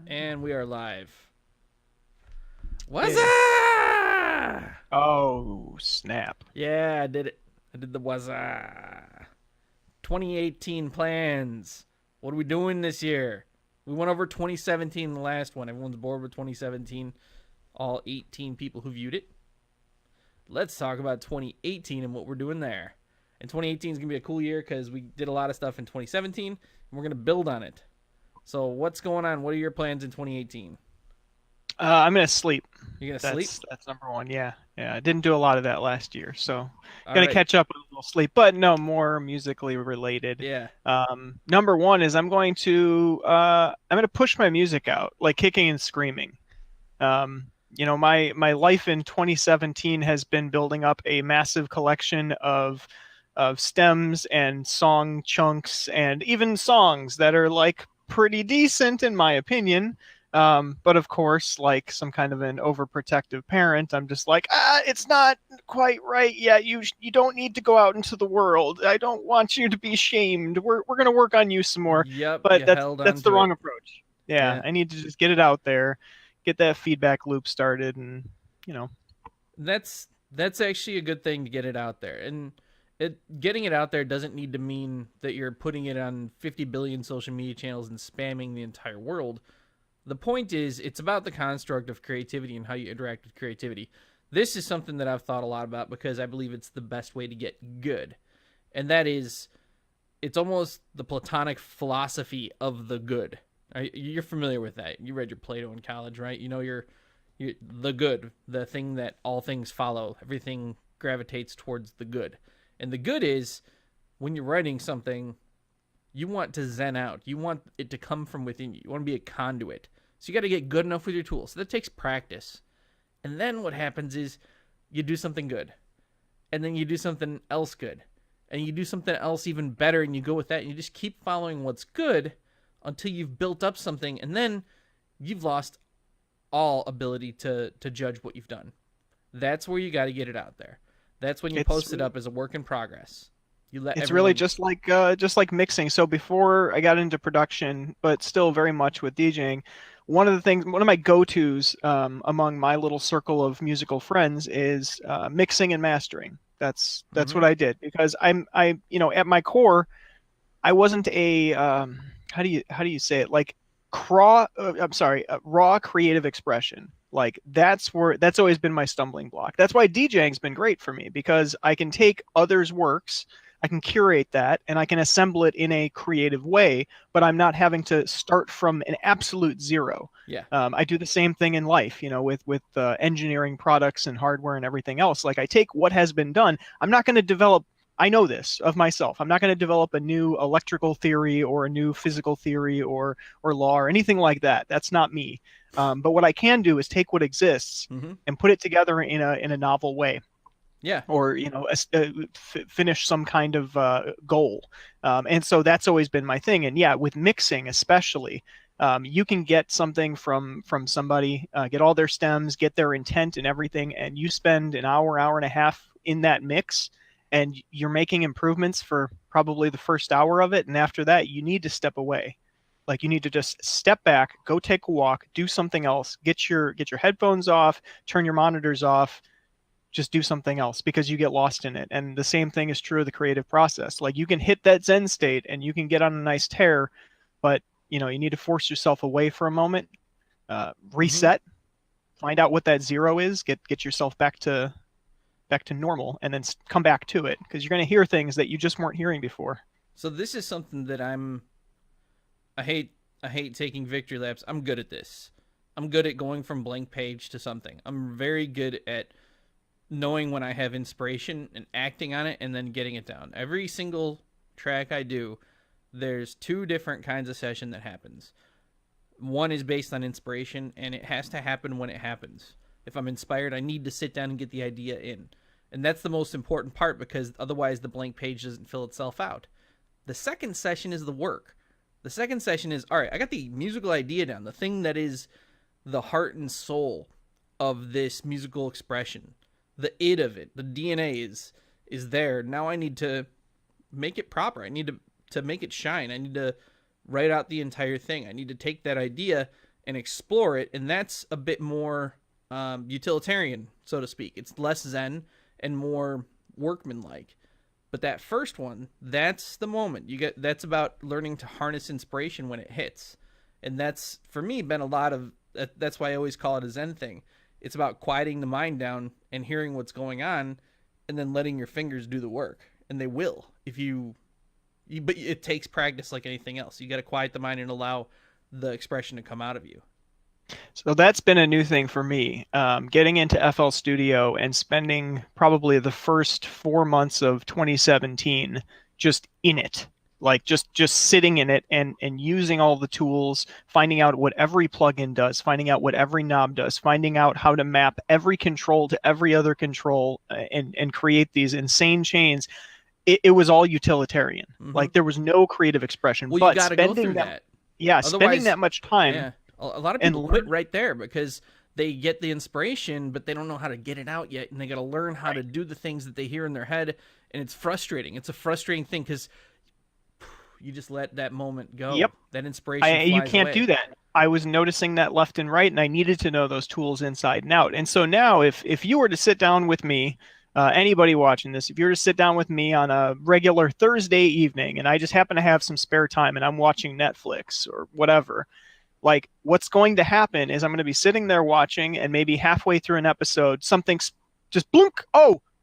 And we are live. What's up? Oh, snap. Yeah, I did it. I did the what's up. 2018 plans. What are we doing this year? We went over 2017 the last one. Everyone's bored with 2017. All 18 people who viewed it. Let's talk about 2018 and what we're doing there. And 2018 is going to be a cool year because we did a lot of stuff in 2017 and we're going to build on it. So, what's going on? What are your plans in 2018? I'm gonna sleep. You going to sleep? That's number one. Yeah, yeah. I didn't do a lot of that last year, so All gonna right. catch up with a little sleep, but no more musically related. Yeah. Number one is I'm gonna push my music out, like kicking and screaming. My life in 2017 has been building up a massive collection of stems and song chunks and even songs that are like pretty decent in my opinion. But of course, like some kind of an overprotective parent, I'm just like, it's not quite right yet. You don't need to go out into the world. I don't want you to be shamed. We're gonna work on you some more. Yep, But you that's held on that's the to it. wrong approach. Yeah, Yeah. I need to just get it out there, get that feedback loop started, and you know, That's actually a good thing to get it out there. And getting it out there doesn't need to mean that you're putting it on 50 billion social media channels and spamming the entire world. The point is, it's about the construct of creativity and how you interact with creativity. This is something that I've thought a lot about because I believe it's the best way to get good. And that is, it's almost the Platonic philosophy of the good. You're familiar with that. You read your Plato in college, right? You know you're the good, the thing that all things follow. Everything gravitates towards the good. And the good is when you're writing something, you want to zen out. You want it to come from within you. You want to be a conduit. So you got to get good enough with your tools. So that takes practice. And then what happens is you do something good. And then you do something else good. And you do something else even better and you go with that and you just keep following what's good until you've built up something and then you've lost all ability to judge what you've done. That's where you got to get it out there. That's when you it's post it up as a work in progress. You let it's really everyone. just like mixing. So before I got into production, but still very much with DJing, one of my go-tos among my little circle of musical friends is mixing and mastering. That's Mm-hmm. what I did because at my core I wasn't a how do you say it, like raw creative expression. Like that's always been my stumbling block. That's why DJing's been great for me because I can take others' works, I can curate that, and I can assemble it in a creative way, but I'm not having to start from an absolute zero. Yeah. I do the same thing in life, with engineering products and hardware and everything else. Like I take what has been done. I'm not going to develop. I know this of myself. I'm not going to develop a new electrical theory or a new physical theory or law or anything like that. That's not me. But what I can do is take what exists Mm-hmm. and put it together in a novel way, Yeah. or finish some kind of goal. And so that's always been my thing. And yeah, with mixing especially, you can get something from somebody, get all their stems, get their intent and everything, and you spend an hour and a half in that mix, and you're making improvements for probably the first hour of it, and after that, you need to step away. Like you need to just step back, go take a walk, do something else, get your headphones off, turn your monitors off, just do something else because you get lost in it. And the same thing is true of the creative process. Like you can hit that zen state and you can get on a nice tear, but you need to force yourself away for a moment, Mm-hmm. reset, find out what that zero is, get yourself back to normal, and then come back to it because you're going to hear things that you just weren't hearing before. So this is something that I hate I hate taking victory laps. I'm good at this. I'm good at going from blank page to something. I'm very good at knowing when I have inspiration and acting on it and then getting it down. Every single track I do, there's two different kinds of session that happens. One is based on inspiration and it has to happen when it happens. If I'm inspired, I need to sit down and get the idea in. And that's the most important part because otherwise the blank page doesn't fill itself out. The second session is the work. The second session is, all right, I got the musical idea down, the thing that is the heart and soul of this musical expression. The id of it, the DNA is there. Now I need to make it proper. I need to make it shine. I need to write out the entire thing. I need to take that idea and explore it, and that's a bit more utilitarian, so to speak. It's less zen and more workmanlike. But that first one, that's the moment you get. That's about learning to harness inspiration when it hits, and that's for me been a lot of. That's why I always call it a zen thing. It's about quieting the mind down and hearing what's going on, and then letting your fingers do the work, and they will if you but it takes practice like anything else. You got to quiet the mind and allow the expression to come out of you. So that's been a new thing for me. Getting into FL Studio and spending probably the first 4 months of 2017 just in it, like just sitting in it and using all the tools, finding out what every plugin does, finding out what every knob does, finding out how to map every control to every other control, and create these insane chains. It was all utilitarian. Like there was no creative expression. Well, but you got to go through that. Yeah, Otherwise, spending that much time. Yeah, a lot of people quit right there because they get the inspiration, but they don't know how to get it out yet, and they got to learn how to do the things that they hear in their head, and it's frustrating. It's a frustrating thing because you just let that moment go. Yep. That inspiration flies You can't away. do that. I was noticing that left and right, and I needed to know those tools inside and out. And so now, if you were to sit down with me, anybody watching this, if you were to sit down with me on a regular Thursday evening, and I just happen to have some spare time, and I'm watching Netflix or whatever, like what's going to happen is I'm going to be sitting there watching, and maybe halfway through an episode, something's just blunk.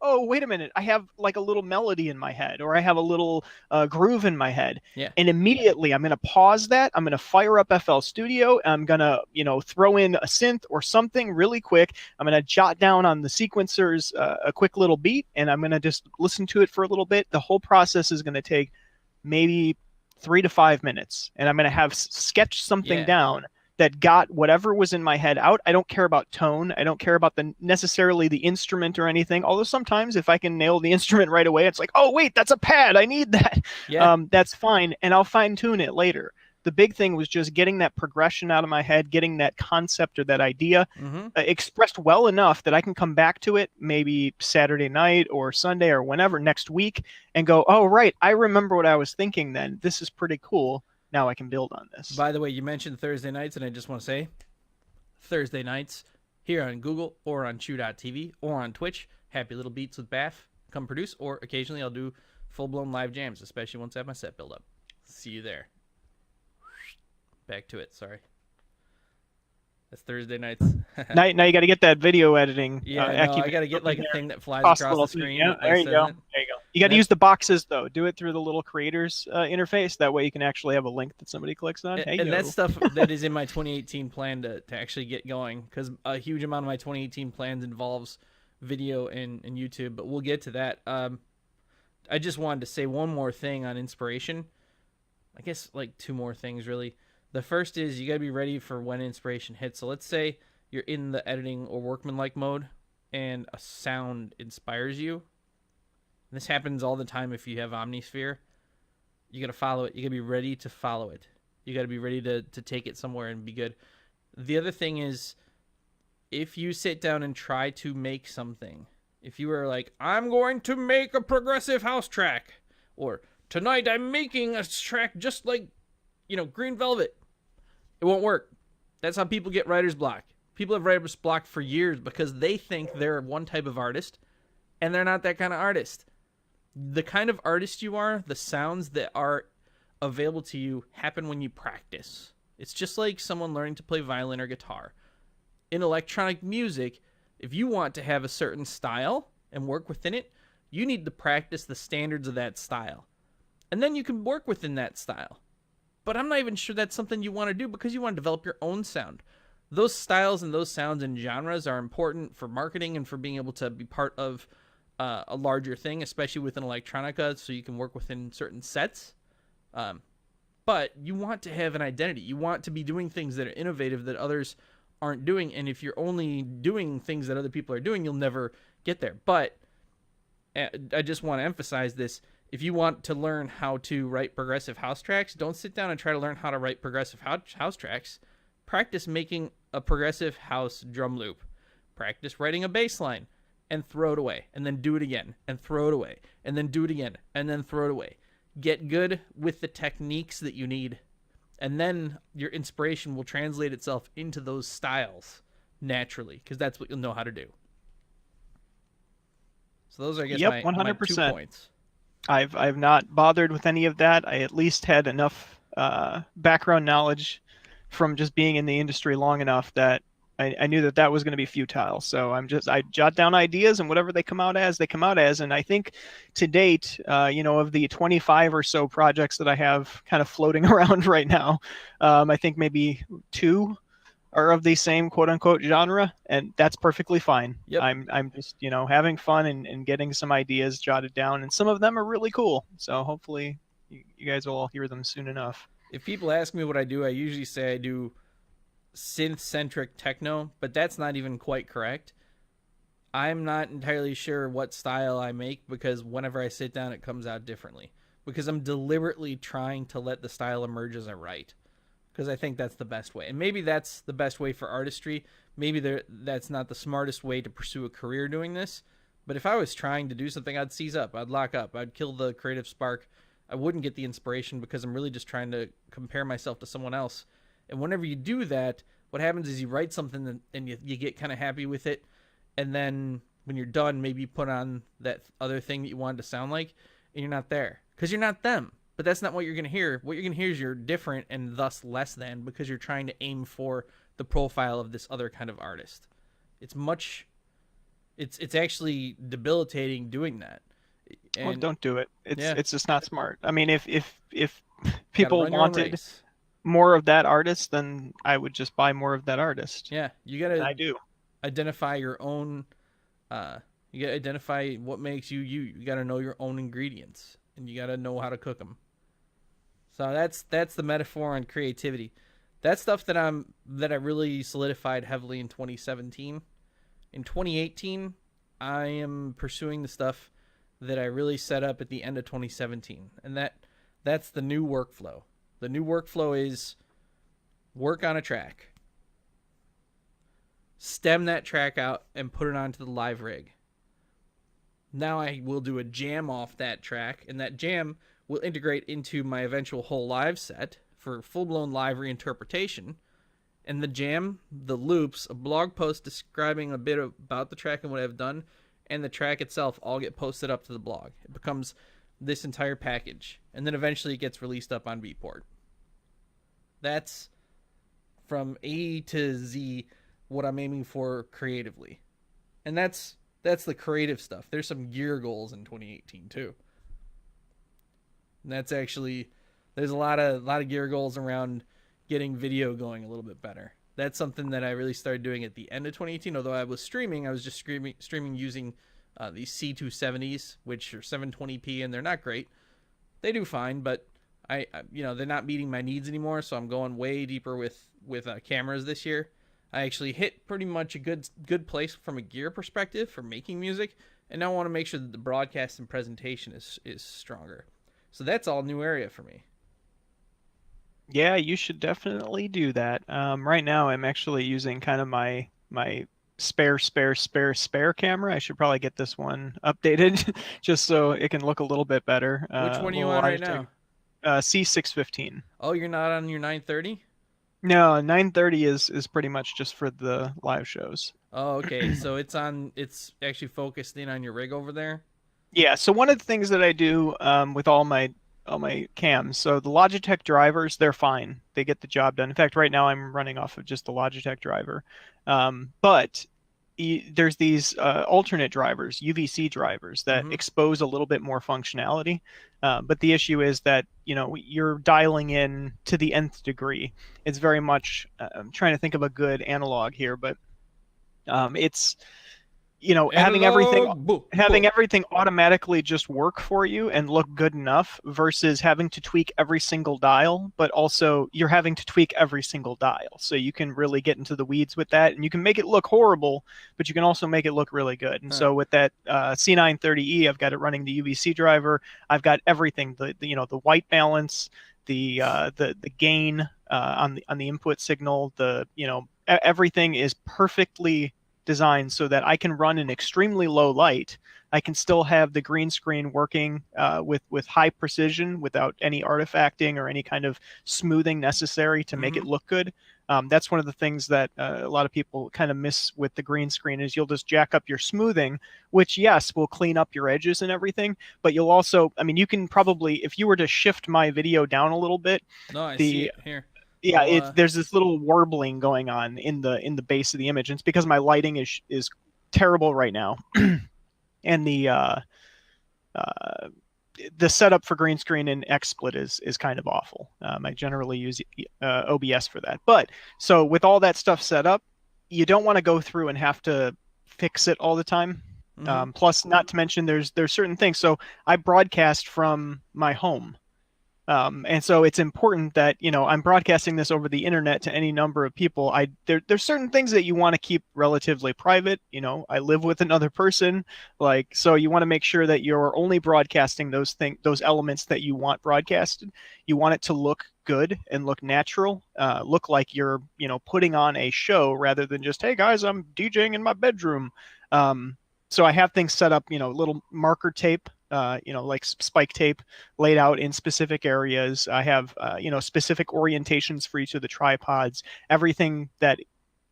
Oh, wait a minute. I have like a little melody in my head, or I have a little groove in my head. Yeah. And immediately I'm going to pause that. I'm going to fire up FL Studio. I'm going to, throw in a synth or something really quick. I'm going to jot down on the sequencers a quick little beat, and I'm going to just listen to it for a little bit. The whole process is going to take maybe 3 to 5 minutes, and I'm going to have sketched something down that got whatever was in my head out. I don't care about tone. I don't care about necessarily the instrument or anything. Although sometimes if I can nail the instrument right away, it's like, oh wait, that's a pad. I need that. Yeah. That's fine, and I'll fine tune it later. The big thing was just getting that progression out of my head, getting that concept or that idea expressed well enough that I can come back to it maybe Saturday night or Sunday or whenever next week and go, oh right, I remember what I was thinking then. This is pretty cool. Now I can build on this. By the way, you mentioned Thursday nights, and I just want to say, Thursday nights here on Google or on Chew.tv or on Twitch, Happy Little Beats with Baf, come produce, or occasionally I'll do full-blown live jams, especially once I have my set build up. See you there. Back to it, sorry. That's Thursday nights. now you got to get that video editing. Yeah, I got to get like a thing that flies across the screen. Yeah, there you go. There you go. You got to use the boxes though. Do it through the little creators interface. That way you can actually have a link that somebody clicks on. And that's stuff that is in my 2018 plan to actually get going, because a huge amount of my 2018 plans involves video and YouTube. But we'll get to that. I just wanted to say one more thing on inspiration. I guess like 2 more things really. The first is you got to be ready for when inspiration hits. So let's say you're in the editing or workmanlike mode and a sound inspires you. And this happens all the time if you have Omnisphere. You got to follow it. You got to be ready to follow it. You got to be ready to take it somewhere and be good. The other thing is, if you sit down and try to make something, if you are like, I'm going to make a progressive house track, or tonight I'm making a track just like, Green Velvet, it won't work. That's how people get writer's block. People have writer's block for years because they think they're one type of artist, and they're not that kind of artist. The kind of artist you are, the sounds that are available to you happen when you practice. It's just like someone learning to play violin or guitar. In electronic music, if you want to have a certain style and work within it, you need to practice the standards of that style. And then you can work within that style. But I'm not even sure that's something you want to do, because you want to develop your own sound. Those styles and those sounds and genres are important for marketing and for being able to be part of a larger thing, especially within electronica, so you can work within certain sets. But you want to have an identity. You want to be doing things that are innovative that others aren't doing. And if you're only doing things that other people are doing, you'll never get there. But I just want to emphasize this. If you want to learn how to write progressive house tracks, don't sit down and try to learn how to write progressive house tracks. Practice making a progressive house drum loop. Practice writing a bass line and throw it away, and then do it again and throw it away, and then do it again and then throw it away. Get good with the techniques that you need, and then your inspiration will translate itself into those styles naturally, because that's what you'll know how to do. So those are, I guess, Yep, my 2 100%. points. I've not bothered with any of that. I at least had enough background knowledge from just being in the industry long enough that I knew that that was going to be futile. So I jot down ideas, and whatever they come out as, they come out as. And I think to date, of the 25 or so projects that I have kind of floating around right now, I think maybe two are of the same quote unquote genre, and that's perfectly fine. Yep. I'm just, having fun and getting some ideas jotted down, and some of them are really cool. So hopefully you guys will all hear them soon enough. If people ask me what I do, I usually say I do synth centric techno, but that's not even quite correct. I'm not entirely sure what style I make, because whenever I sit down, it comes out differently. Because I'm deliberately trying to let the style emerge as I write, because I think that's the best way. And maybe that's the best way for artistry. Maybe that's not the smartest way to pursue a career doing this. But if I was trying to do something, I'd seize up, I'd lock up, I'd kill the creative spark. I wouldn't get the inspiration, because I'm really just trying to compare myself to someone else. And whenever you do that, what happens is you write something and you get kind of happy with it. And then when you're done, maybe you put on that other thing that you wanted to sound like, and you're not there, because you're not them. But that's not what you're going to hear. What you're going to hear is you're different and thus less than, because you're trying to aim for the profile of this other kind of artist. It's actually debilitating doing that. And Well, don't do it. yeah, It's just not smart. I mean, if gotta people run your own wanted race. more of that artist, then I would just buy more of that artist. Yeah, you And gotta I do. identify your own. You gotta identify what makes you you. You gotta know your own ingredients, and you gotta know how to cook them. So that's the metaphor on creativity. That's stuff that I really solidified heavily in 2017. In 2018, I am pursuing the stuff that I really set up at the end of 2017, and that's the new workflow. The new workflow is work on a track, stem that track out, and put it onto the live rig. Now I will do a jam off that track, and that jam will integrate into my eventual whole live set for full-blown live reinterpretation. And the jam, the loops, a blog post describing a bit about the track and what I've done, and the track itself all get posted up to the blog. It becomes this entire package, and then eventually it gets released up on Beatport. That's from A to Z what I'm aiming for creatively. And that's the creative stuff. There's some gear goals in 2018 too. And that's actually, there's a lot of gear goals around getting video going a little bit better. That's something that I really started doing at the end of 2018. Although I was just streaming using these C270s, which are 720p, and they're not great. They do fine, but they're not meeting my needs anymore. So I'm going way deeper with cameras this year. I actually hit pretty much a good place from a gear perspective for making music, and now I want to make sure that the broadcast and presentation is stronger. So that's all new area for me. Yeah, you should definitely do that. Right now, I'm actually using kind of my spare camera. I should probably get this one updated just so it can look a little bit better. Which A one are you little on right Logitech, now? C615. Oh, you're not on your 930? No, 930 is pretty much just for the live shows. Oh, okay. So it's actually focused in on your rig over there. Yeah, so one of the things that I do with all my cams, so the Logitech drivers, they're fine. They get the job done. In fact, right now I'm running off of just the Logitech driver. But there's these alternate drivers, UVC drivers, that Mm-hmm. expose a little bit more functionality. But the issue is that, you're dialing in to the nth degree. It's very much, I'm trying to think of a good analog here, but it's having everything Analog. Boo, having boo. everything automatically just work for you and look good enough versus having to tweak every single dial, but also you're having to tweak every single dial. So you can really get into the weeds with that, and you can make it look horrible, but you can also make it look really good. And Huh. so with that C930E, I've got it running the UVC driver. I've got everything, the white balance, the gain on the input signal, everything is perfectly designed so that I can run in extremely low light. I can still have the green screen working with high precision without any artifacting or any kind of smoothing necessary to make it look good. That's one of the things that a lot of people kind of miss with the green screen is you'll just jack up your smoothing, which yes, will clean up your edges and everything, but you'll also, I mean, you can probably, if you were to shift my video down a little bit, No, I see the it here. yeah, I'll there's this little warbling going on in the base of the image. And it's because my lighting is terrible right now, and uh, the setup for green screen in XSplit is kind of awful. I generally use OBS for that. But so with all that stuff set up, you don't want to go through and have to fix it all the time. Plus, not to mention, there's certain things. So I broadcast from my home. And so it's important that, you know, I'm broadcasting this over the internet to any number of people. There's certain things that you want to keep relatively private. You know, I live with another person, like, so you want to make sure that you're only broadcasting those elements that you want broadcasted. You want it to look good and look natural, look like you're, you know, putting on a show rather than just, hey guys, I'm DJing in my bedroom. So I have things set up, you know, little marker tape, you know, like spike tape laid out in specific areas. I have, you know, specific orientations for each of the tripods. Everything that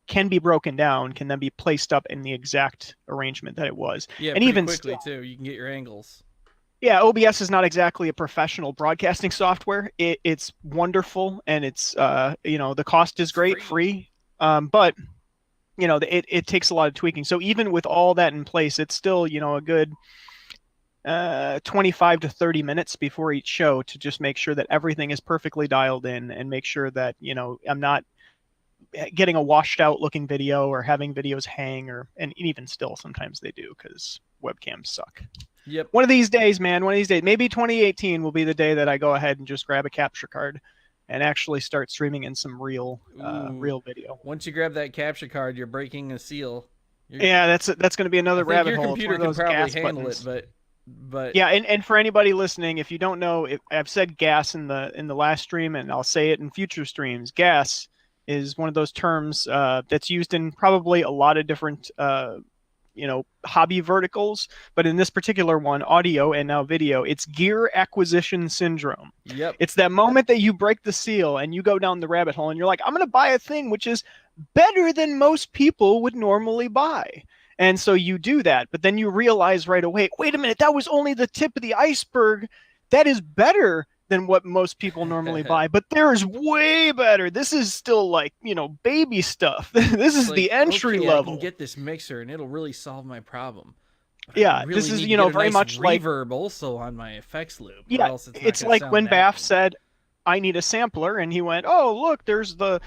can be broken down can then be placed up in the exact arrangement that it was. Yeah, and pretty even quickly still, too. You can get your angles. yeah, OBS is not exactly a professional broadcasting software. It's wonderful, and it's, you know, the cost is great, free. But you know, it takes a lot of tweaking. So even with all that in place, it's still, you know, a good 25 to 30 minutes before each show to just make sure that everything is perfectly dialed in and make sure that, you know, I'm not getting a washed out looking video or having videos hang, or, and even still sometimes they do because webcams suck. Yep. One of these days, man, one of these days, maybe 2018 will be the day that I go ahead and just grab a capture card and actually start streaming in some real video. Once you grab that capture card, you're breaking a seal. Yeah, that's going to be another rabbit hole. Your computer can probably handle it, but yeah, and for anybody listening, if you don't know, I've said gas in the last stream, and I'll say it in future streams. Gas is one of those terms that's used in probably a lot of different you know, hobby verticals, but in this particular one, audio and now video, it's gear acquisition syndrome. Yep. It's that moment that you break the seal and you go down the rabbit hole and you're like, I'm going to buy a thing which is better than most people would normally buy. And so you do that, but then you realize right away, wait a minute, that was only the tip of the iceberg. That is better than what most people normally buy, but there's way better. This is still like, you know, baby stuff. This is like, the entry level. I can get this mixer and it'll really solve my problem. Yeah, really, this is, you know, very much like reverb also on my effects loop. Yeah, it's like when Baf said, I need a sampler, and he went, oh, look, there's the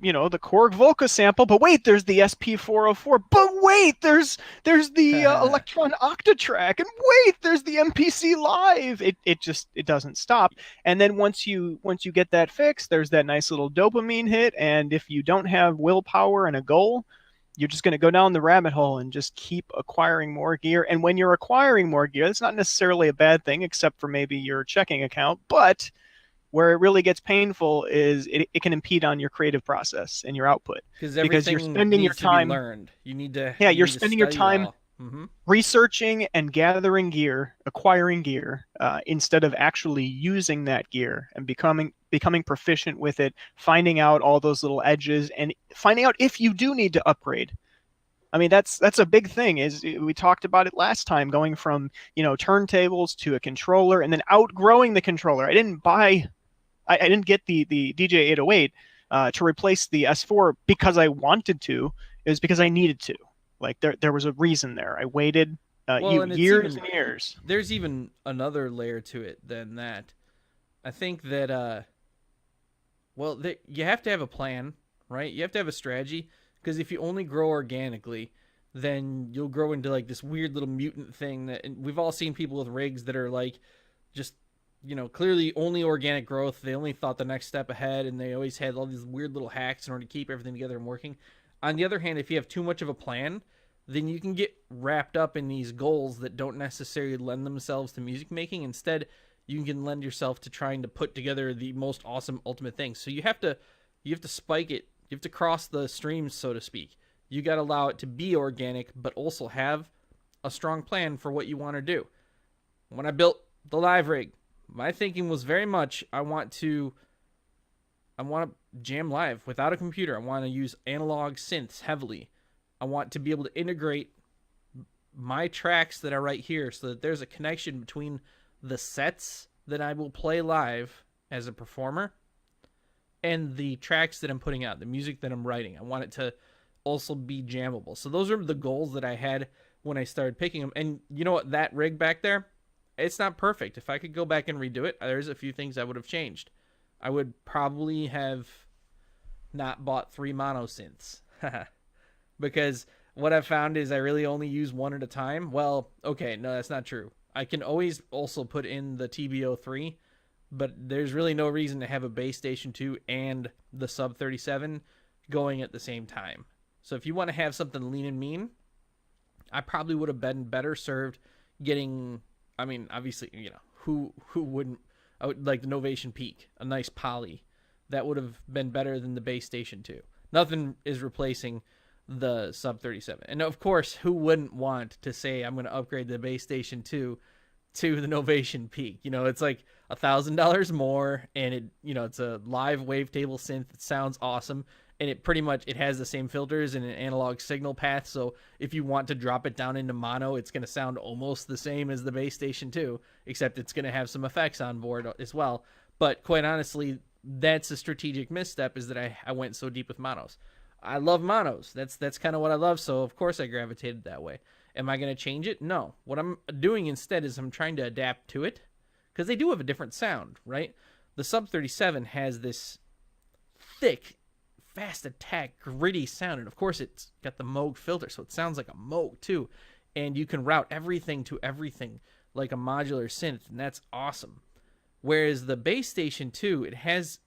you know, the Korg Volca sample, but wait, there's the SP404, but wait, there's the Electron Octatrack, and wait, there's the MPC Live. It doesn't stop. And then once you get that fixed, there's that nice little dopamine hit, and if you don't have willpower and a goal, you're just going to go down the rabbit hole and just keep acquiring more gear. And when you're acquiring more gear, that's not necessarily a bad thing, except for maybe your checking account, but where it really gets painful is it can impede on your creative process and your output because you're spending your time learned. You need to you're spending your time researching and gathering gear, acquiring gear, instead of actually using that gear and becoming proficient with it, finding out all those little edges and finding out if you do need to upgrade. I mean, that's a big thing. Is we talked about it last time, going from, you know, turntables to a controller and then outgrowing the controller. I didn't get the DJ 808 to replace the S4 because I wanted to. It was because I needed to. Like there was a reason there. I waited years and years. There's even another layer to it than that. I think that you have to have a plan, right? You have to have a strategy, because if you only grow organically, then you'll grow into like this weird little mutant thing that, and we've all seen people with rigs that are like just, you know, clearly only organic growth. They only thought the next step ahead, and they always had all these weird little hacks in order to keep everything together and working. On the other hand, if you have too much of a plan, then you can get wrapped up in these goals that don't necessarily lend themselves to music making. Instead, you can lend yourself to trying to put together the most awesome ultimate thing. So you have to spike it. You have to cross the streams, so to speak. You got to allow it to be organic, but also have a strong plan for what you want to do. When I built the live rig, my thinking was very much I want to jam live without a computer. I want to use analog synths heavily. I want to be able to integrate my tracks that I write here so that there's a connection between the sets that I will play live as a performer and the tracks that I'm putting out, the music that I'm writing. I want it to also be jammable. So those are the goals that I had when I started picking them. And you know what? That rig back there, it's not perfect. If I could go back and redo it, there's a few things I would have changed. I would probably have not bought 3 mono synths because what I've found is I really only use one at a time. Well, okay, no, that's not true. I can always also put in the TB03, but there's really no reason to have a base station 2 and the sub 37 going at the same time. So if you want to have something lean and mean, I probably would have been better served getting, I mean, obviously, you know, who wouldn't, I would like the Novation Peak, a nice poly. That would have been better than the base station 2. Nothing is replacing the sub 37. And of course, who wouldn't want to say I'm going to upgrade the base station 2 to the Novation Peak? You know, it's like $1,000 more, and it, you know, it's a live wavetable synth. It sounds awesome, and it pretty much, it has the same filters and an analog signal path. So if you want to drop it down into mono, it's going to sound almost the same as the base station 2, except it's going to have some effects on board as well. But quite honestly, that's a strategic misstep, is that I went so deep with monos. I love monos. That's kind of what I love. So of course I gravitated that way. Am I going to change it? No. What I'm doing instead is I'm trying to adapt to it, because they do have a different sound, right? The sub 37 has this thick, fast attack, gritty sound, and of course it's got the Moog filter, so it sounds like a Moog too. And you can route everything to everything like a modular synth, and that's awesome. Whereas the base station 2, it has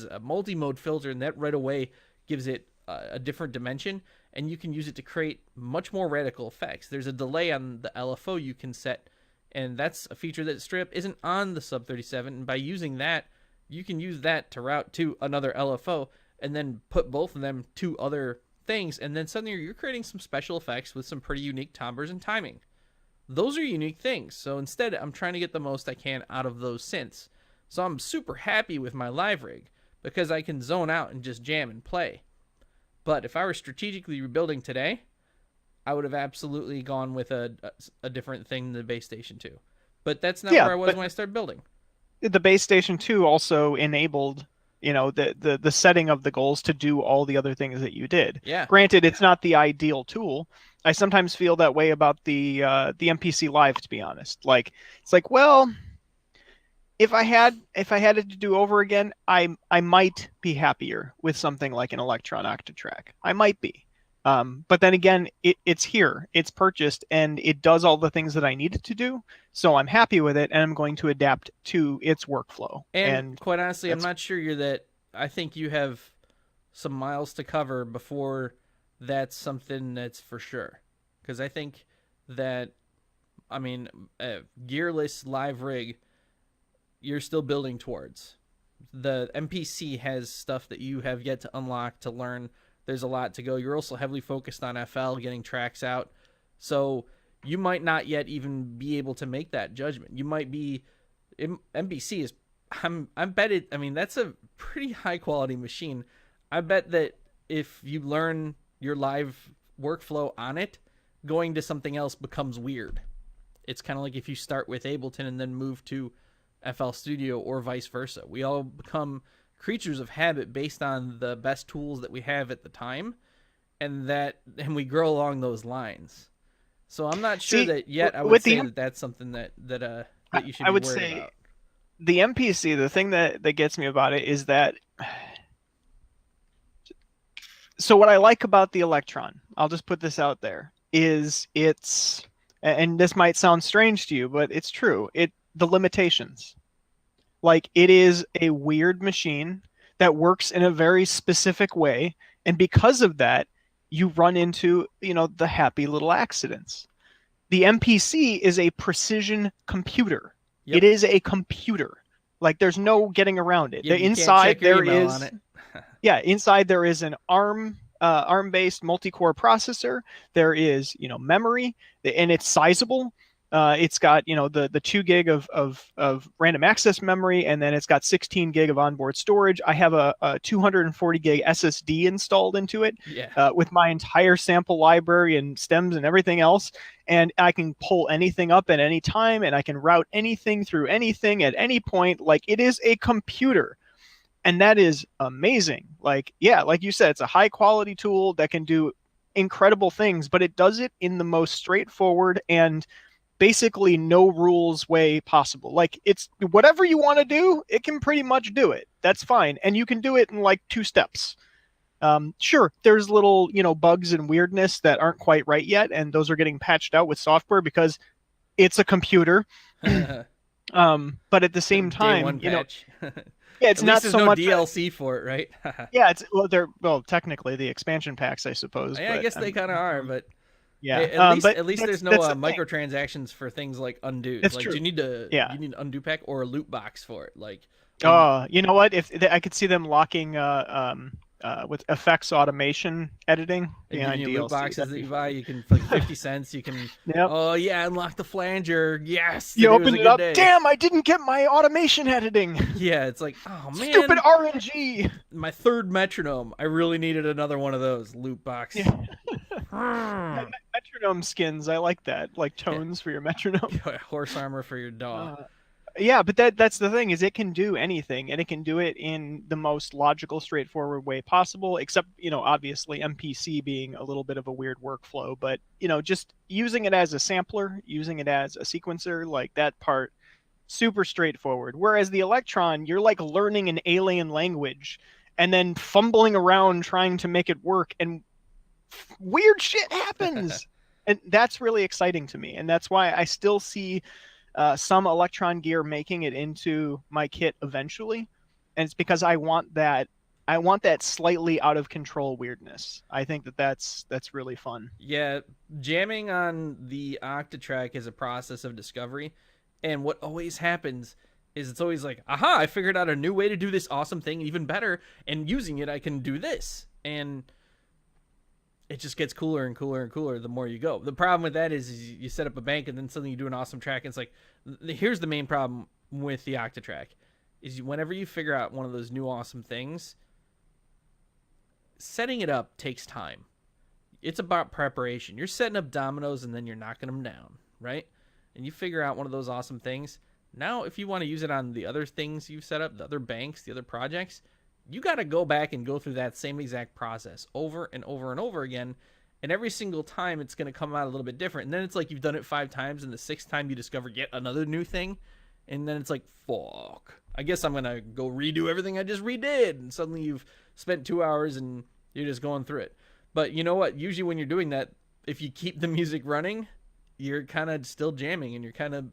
a multi-mode filter, and that right away gives it a different dimension, and you can use it to create much more radical effects. There's a delay on the LFO you can set, and that's a feature that straight up isn't on the sub 37. And by using that, you can use that to route to another LFO and then put both of them to other things, and then suddenly you're creating some special effects with some pretty unique timbres and timing. Those are unique things. So instead, I'm trying to get the most I can out of those synths. So I'm super happy with my live rig because I can zone out and just jam and play. But if I were strategically rebuilding today, I would have absolutely gone with a different thing than the base station 2. But that's not where I was when I started building. The base station 2 also enabled, you know, the setting of the goals to do all the other things that you did. Yeah. Granted, it's not the ideal tool. I sometimes feel that way about the MPC Live, to be honest. Like, it's like, well, if I had it to do over again, I might be happier with something like an Electron Octatrack. I might be. But then again, it's here, it's purchased, and it does all the things that I need it to do. So I'm happy with it, and I'm going to adapt to its workflow. And quite honestly, I'm not sure you're that. I think you have some miles to cover before that's something that's for sure. Because I think that, I mean, a gearless live rig, you're still building towards. The MPC has stuff that you have yet to unlock, to learn. There's a lot to go. You're also heavily focused on FL, getting tracks out. So you might not yet even be able to make that judgment. You might be, MPC is, I bet it, I mean, that's a pretty high quality machine. I bet that if you learn your live workflow on it, going to something else becomes weird. It's kind of like if you start with Ableton and then move to FL Studio, or vice versa. We all become creatures of habit based on the best tools that we have at the time, and we grow along those lines. So I'm not sure that yet I would say that that's something that you should be worried about. The MPC, the thing that gets me about it is that, so what I like about the Electron, I'll just put this out there, is it's, and this might sound strange to you, but it's true, the limitations. Like, it is a weird machine that works in a very specific way, and because of that, you run into, you know, the happy little accidents. The MPC is a precision computer. Yep. It is a computer. Like, there's no getting around it. Yeah, inside there is inside there is an ARM ARM-based multi-core processor. There is, memory, and it's sizable. It's got, the 2 gig of random access memory, and then it's got 16 gig of onboard storage. I have a 240 gig SSD installed into it, Yeah. with my entire sample library and stems and everything else. And I can pull anything up at any time, and I can route anything through anything at any point. Like, it is a computer. And that is amazing. Like, yeah, like you said, it's a high quality tool that can do incredible things, but it does it in the most straightforward and basically no rules way possible. Like, it's whatever you want to do, it can pretty much do it. That's fine. And you can do it in like 2 steps. Sure, there's little, bugs and weirdness that aren't quite right yet, and those are getting patched out with software because it's a computer. But at the same Day time, one patch. yeah, it's At not least there's so no much DLC for it, right? yeah, well, technically the expansion packs, I suppose. Yeah, I guess they kind of are, but yeah. At least there's no microtransactions for things like undos. That's like, true. do you need Yeah. you need an undo pack or a loot box for it? Like, You know what? If I could see them locking with effects automation editing and behind giving you loot DLC, boxes that'd that be you fun. buy, you can, for like 50 cents, you can. Yep. Oh yeah, unlock the flanger. Yes. You today was open a it good up. day. Damn, I didn't get my automation editing. Yeah, it's like, oh man, Stupid RNG. my 3rd metronome. I really needed another one of those loot box. Yeah. Metronome skins. I like that. Like tones for your metronome. Horse armor for your dog. Yeah, but that's the thing, is it can do anything, and it can do it in the most logical, straightforward way possible, except, obviously MPC being a little bit of a weird workflow. But, just using it as a sampler, using it as a sequencer, like that part, super straightforward. Whereas the Electron, you're like learning an alien language and then fumbling around trying to make it work, and weird shit happens. And that's really exciting to me. And that's why I still see some Electron gear making it into my kit eventually, and it's because I want that slightly out of control weirdness. I think that's really fun. Yeah, jamming on the Octatrack is a process of discovery, and what always happens is it's always like, aha, I figured out a new way to do this awesome thing even better, and using it I can do this, and it just gets cooler and cooler and cooler the more you go. The problem with that is you set up a bank and then suddenly you do an awesome track, and it's like, here's the main problem with the Octatrack is whenever you figure out one of those new awesome things, setting it up takes time. It's about preparation. You're setting up dominoes and then you're knocking them down, right? And you figure out one of those awesome things. Now, if you want to use it on the other things you've set up, the other banks, the other projects, you got to go back and go through that same exact process over and over and over again. And every single time it's going to come out a little bit different. And then it's like you've done it 5 times, and the 6th time you discover yet another new thing. And then it's like, fuck, I guess I'm going to go redo everything I just redid. And suddenly you've spent 2 hours and you're just going through it. But you know what? Usually when you're doing that, if you keep the music running, you're kind of still jamming, and you're kind of,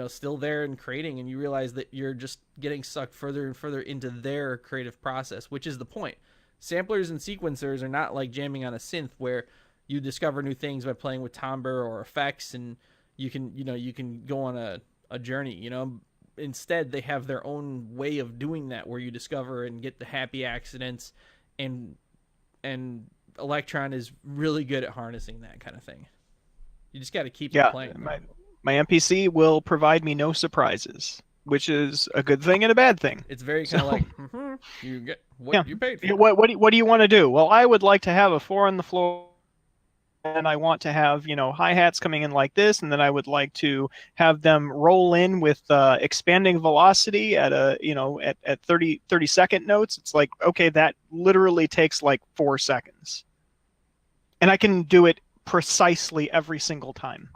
still there and creating, and you realize that you're just getting sucked further and further into their creative process, which is the point. Samplers and sequencers are not like jamming on a synth where you discover new things by playing with timbre or effects, and you can go on a journey. Instead, they have their own way of doing that, where you discover and get the happy accidents, and Electron is really good at harnessing that kind of thing. You just got to keep it playing. My MPC will provide me no surprises, which is a good thing and a bad thing. It's very kind of like, you get what you paid for. What do you want to do? Well, I would like to have a 4 on the floor, and I want to have, hi-hats coming in like this, and then I would like to have them roll in with expanding velocity at at 30 second notes. It's like, okay, that literally takes like 4 seconds. And I can do it precisely every single time.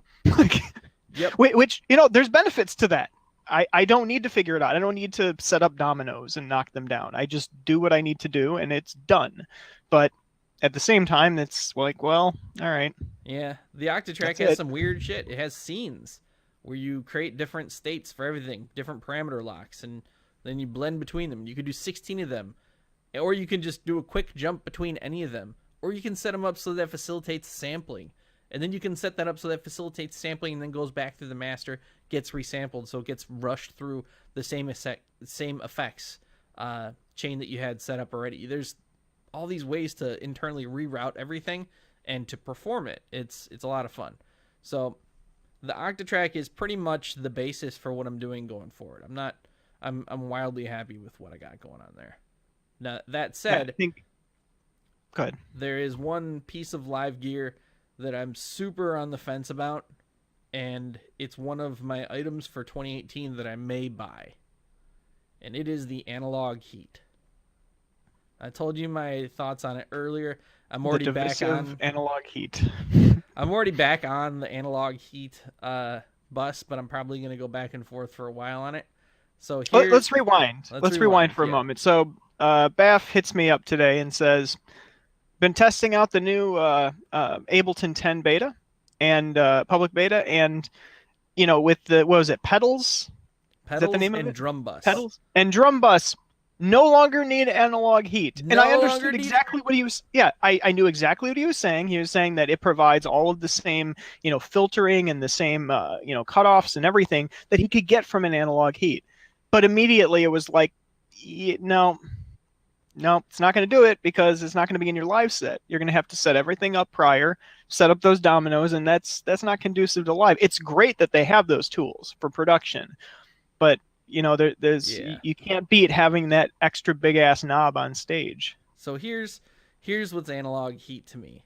Yep. Which, there's benefits to that. I don't need to figure it out. I don't need to set up dominoes and knock them down. I just do what I need to do, and it's done. But at the same time, it's like, well, all right. Yeah, the Octatrack has some weird shit. It has scenes where you create different states for everything, different parameter locks, and then you blend between them. You could do 16 of them, or you can just do a quick jump between any of them, or you can set them up so that facilitates sampling. And then you can set that up so that facilitates sampling and then goes back through the master, gets resampled, so it gets rushed through the same effects chain that you had set up already. There's all these ways to internally reroute everything and to perform it. It's a lot of fun. So the Octatrack is pretty much the basis for what I'm doing going forward. I'm wildly happy with what I got going on there. Now that said, I think good. There is one piece of live gear that I'm super on the fence about, and it's one of my items for 2018 that I may buy. And it is the analog heat. I told you my thoughts on it earlier. I'm already back on analog heat. I'm already back on the analog heat bus, but I'm probably going to go back and forth for a while on it. So let's rewind. Let's rewind for a moment. So Baf hits me up today and says, been testing out the new Ableton 10 beta and public beta, and with the, what was it, pedals? Is that the name of it? Drum bus. Pedals and drum bus no longer need analog heat. And I understood exactly what he was. Yeah, I knew exactly what he was saying. He was saying that it provides all of the same, filtering and the same, cutoffs and everything that he could get from an analog heat. But immediately it was like, no, it's not going to do it, because it's not going to be in your live set. You're going to have to set everything up prior, set up those dominoes, and that's not conducive to live. It's great that they have those tools for production, but you can't beat having that extra big ass knob on stage. So here's what's analog heat to me.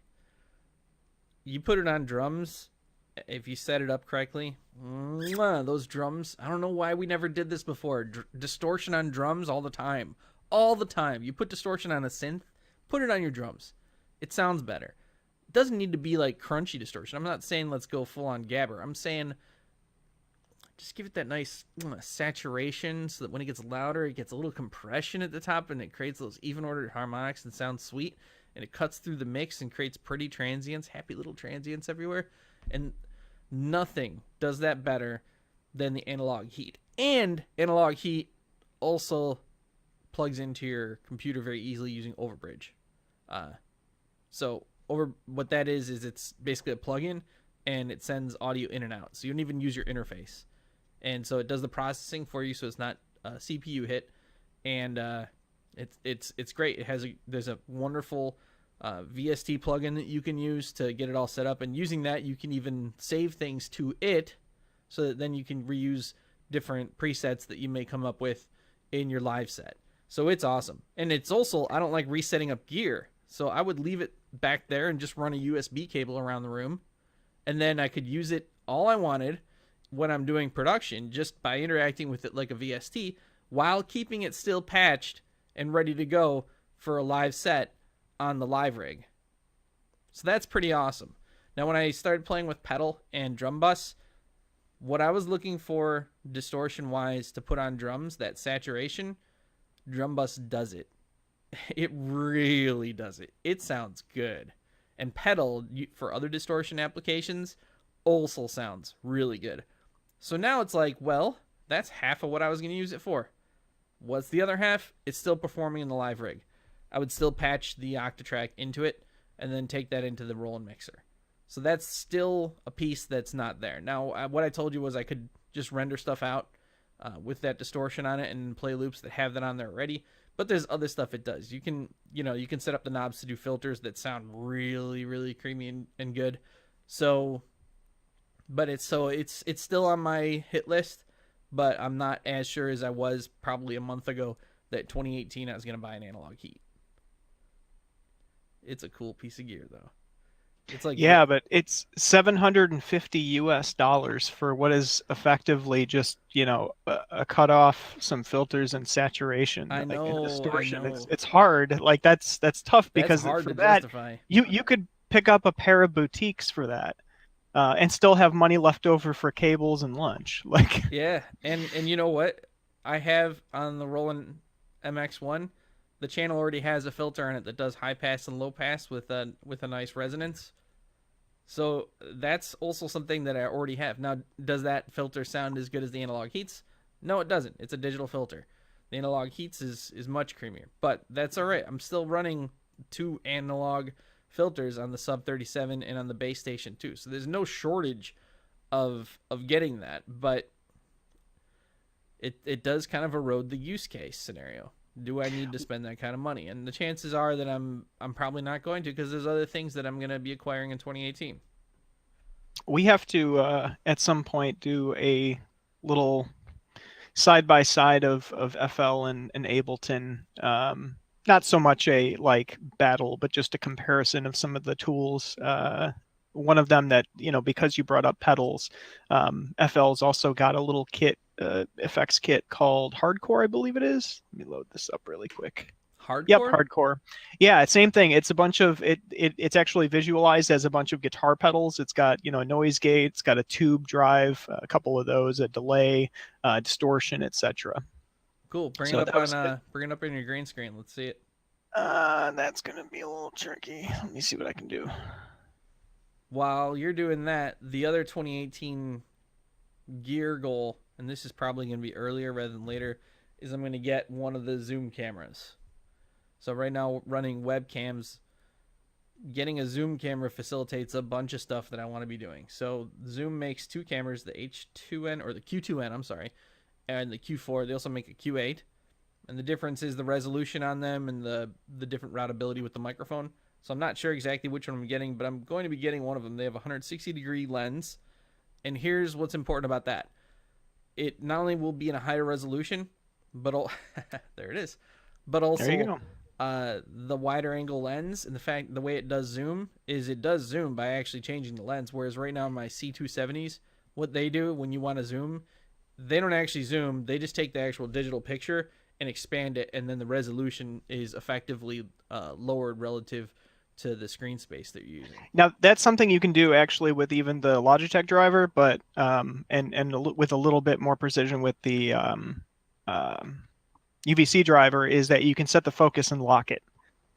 You put it on drums, if you set it up correctly, those drums, I don't know why we never did this before. Distortion on drums all the time. All the time. You put distortion on a synth, put it on your drums. It sounds better. It doesn't need to be like crunchy distortion. I'm not saying let's go full on gabber. I'm saying just give it that nice saturation so that when it gets louder, it gets a little compression at the top and it creates those even ordered harmonics and sounds sweet. And it cuts through the mix and creates pretty transients, happy little transients everywhere. And nothing does that better than the analog heat. And analog heat also plugs into your computer very easily using Overbridge. So what that is it's basically a plugin, and it sends audio in and out. So you don't even use your interface. And so it does the processing for you, so it's not a CPU hit. And it's great. There's a wonderful VST plugin that you can use to get it all set up, and using that you can even save things to it, so that then you can reuse different presets that you may come up with in your live set. So it's awesome. And it's also, I don't like resetting up gear, so I would leave it back there and just run a USB cable around the room, and then I could use it all I wanted when I'm doing production, just by interacting with it like a VST, while keeping it still patched and ready to go for a live set on the live rig. So that's pretty awesome. Now, when I started playing with pedal and drum bus, what I was looking for distortion wise to put on drums, that saturation, drum bus does it. It really does it. It sounds good. And pedal, for other distortion applications, also sounds really good. So now it's like, well, that's half of what I was going to use it for. What's the other half? It's still performing in the live rig. I would still patch the Octatrack into it and then take that into the Roland mixer. So that's still a piece that's not there. Now, what I told you was I could just render stuff out with that distortion on it and play loops that have that on there already. But there's other stuff it does. You can set up the knobs to do filters that sound really, really creamy and good. So, but it's still on my hit list, but I'm not as sure as I was probably a month ago that 2018 I was going to buy an analog heat. It's a cool piece of gear though. It's like, yeah, but it's $750 for what is effectively just, a cutoff, some filters and saturation. I know, and distortion. I know. It's hard. Like that's tough, because hard for to that justify. you could pick up a pair of boutiques for that. And still have money left over for cables and lunch. Like, yeah, and you know what? I have on the Roland MX1, the channel already has a filter on it that does high pass and low pass with a nice resonance. So that's also something that I already have. Now, does that filter sound as good as the analog heats? No, it doesn't. It's a digital filter. The analog heats is much creamier, but that's all right. I'm still running 2 analog filters on the sub 37 and on the base station too. So there's no shortage of getting that, but it does kind of erode the use case scenario. Do I need to spend that kind of money? And the chances are that I'm probably not going to, because there's other things that I'm going to be acquiring in 2018. We have to at some point do a little side by side of FL and Ableton. Not so much a like battle, but just a comparison of some of the tools. One of them that, because you brought up pedals, FL's also got a little kit, effects kit called Hardcore, I believe it is. Let me load this up really quick. Yep, Hardcore? Hardcore. Yeah, same thing. It's a bunch of it's actually visualized as a bunch of guitar pedals. It's got, a noise gate, it's got a tube drive, a couple of those, a delay, distortion, etc. Cool. Bring it So up that was on good. bring it up on your green screen. Let's see it. That's gonna be a little tricky. Let me see what I can do. While you're doing that, the other 2018 gear goal, and this is probably going to be earlier rather than later, is I'm going to get one of the Zoom cameras. So right now, running webcams, getting a Zoom camera facilitates a bunch of stuff that I want to be doing. So Zoom makes two cameras, the H2N, or the Q2N, I'm sorry, and the Q4. They also make a Q8. And the difference is the resolution on them and the different routability with the microphone. So I'm not sure exactly which one I'm getting, but I'm going to be getting one of them. They have a 160-degree lens. And here's what's important about that. It not only will be in a higher resolution, but there it is. But There you also go. the wider angle lens, and the way it does zoom is it does zoom by actually changing the lens. Whereas right now in my C270s, what they do when you want to zoom, they don't actually zoom. They just take the actual digital picture and expand it, and then the resolution is effectively lowered relative to the screen space that you're using. Now that's something you can do actually with even the Logitech driver, but with a little bit more precision with the UVC driver, is that you can set the focus and lock it.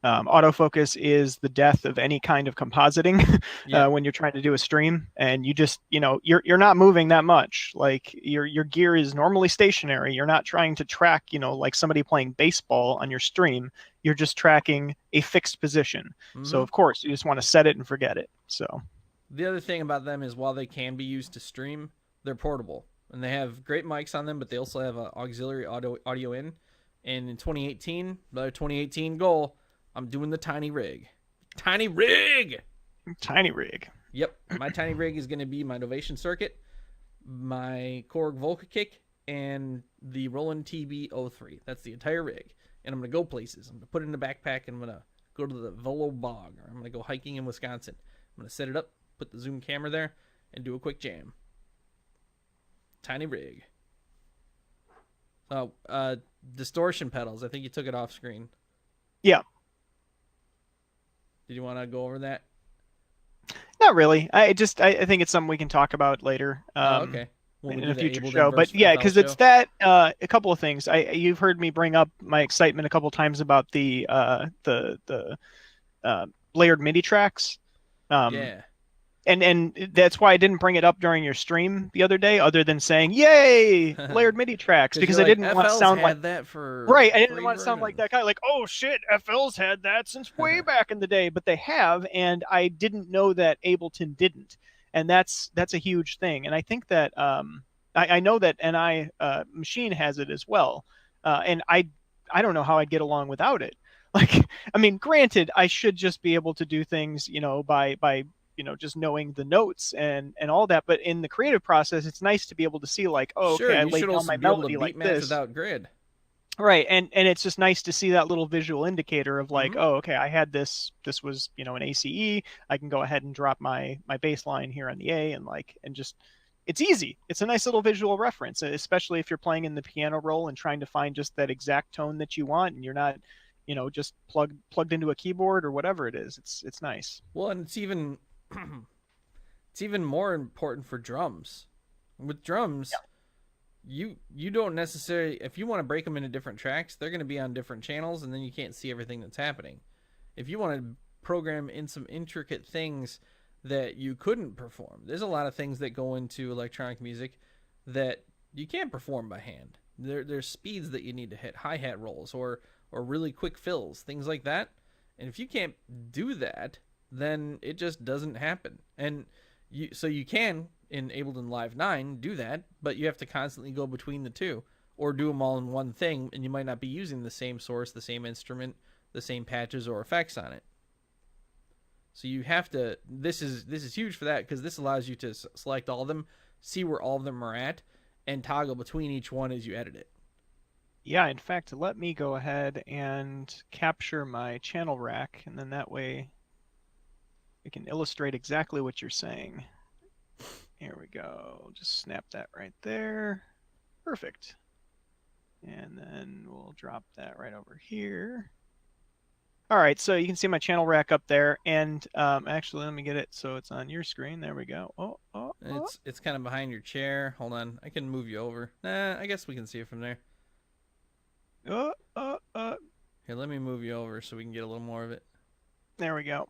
Autofocus is the death of any kind of compositing Yep. when you're trying to do a stream, and you just, you're not moving that much. Like your gear is normally stationary. You're not trying to track, like somebody playing baseball on your stream. You're just tracking a fixed position. So Mm-hmm. of course you just want to set it and forget it. So The other thing about them is while they can be used to stream, they're portable. And they have great mics on them, but they also have an auxiliary audio in. And in 2018, another 2018 goal, I'm doing the tiny rig. Tiny rig! tiny rig. Yep, my tiny rig is going to be my Novation circuit, my Korg Volca kick, and the Roland TB03. That's the entire rig. And I'm going to go places. I'm going to put it in a backpack, and I'm going to go to the Volo Bog, or I'm going to go hiking in Wisconsin. I'm going to set it up, put the Zoom camera there, and do a quick jam. Tiny rig. Oh, distortion pedals. I think you took it off screen. Yeah. Did you want to go over that? Not really. I think it's something we can talk about later. Oh, okay. When we In do a the future Ableton show. But versus yeah, FL because it's show. that a couple of things. You've heard me bring up my excitement a couple of times about the layered MIDI tracks. Yeah. And that's why I didn't bring it up during your stream the other day, other than saying, "Yay, layered MIDI tracks," Because because you're I like, didn't want to FL's sound like had that for right. I didn't want to sound forever. like that guy, like, "Oh shit, FL's had that since way back in the day," but they have, and I didn't know that Ableton didn't, and that's a huge thing. And I think that I know that NI Machine has it as well, and I don't know how I'd get along without it. Like, I mean, granted, I should just be able to do things, by just knowing the notes and all that. But in the creative process, it's nice to be able to see, like, oh, Sure, okay, I you laid should down also my be able to melody beat like match this. without grid. Right. And it's just nice to see that little visual indicator of like, Mm-hmm. oh, okay, I had this was, an ACE. I can go ahead and drop my bass line here on the A, and just, it's easy. It's a nice little visual reference, especially if you're playing in the piano roll and trying to find just that exact tone that you want, and you're not, just plugged into a keyboard or whatever it is. It's nice. Well, and it's even it's even more important for drums. With drums, you don't necessarily, if you want to break them into different tracks, they're going to be on different channels, and then you can't see everything that's happening. If you want to program in some intricate things that you couldn't perform, there's a lot of things that go into electronic music that you can't perform by hand. There's speeds that you need to hit, hi-hat rolls, or really quick fills, things like that. And if you can't do that, then it just doesn't happen. And you can in Ableton Live 9 do that, but you have to constantly go between the two. or do them all in one thing, and you might not be using the same source, the same instrument, the same patches or effects on it. So you have to. This is huge for that, because this allows you to select all of them, see where all of them are at, and toggle between each one as you edit it. Yeah, in fact, let me go ahead and capture my channel rack, and then that way we can illustrate exactly what you're saying. Here we go. Just snap that right there. Perfect. And then we'll drop that right over here. All right, so you can see my channel rack up there, and actually, let me get it so it's on your screen. There we go. It's kind of behind your chair. Hold on, I can move you over. Nah, I guess we can see it from there. Here, let me move you over so we can get a little more of it. There we go.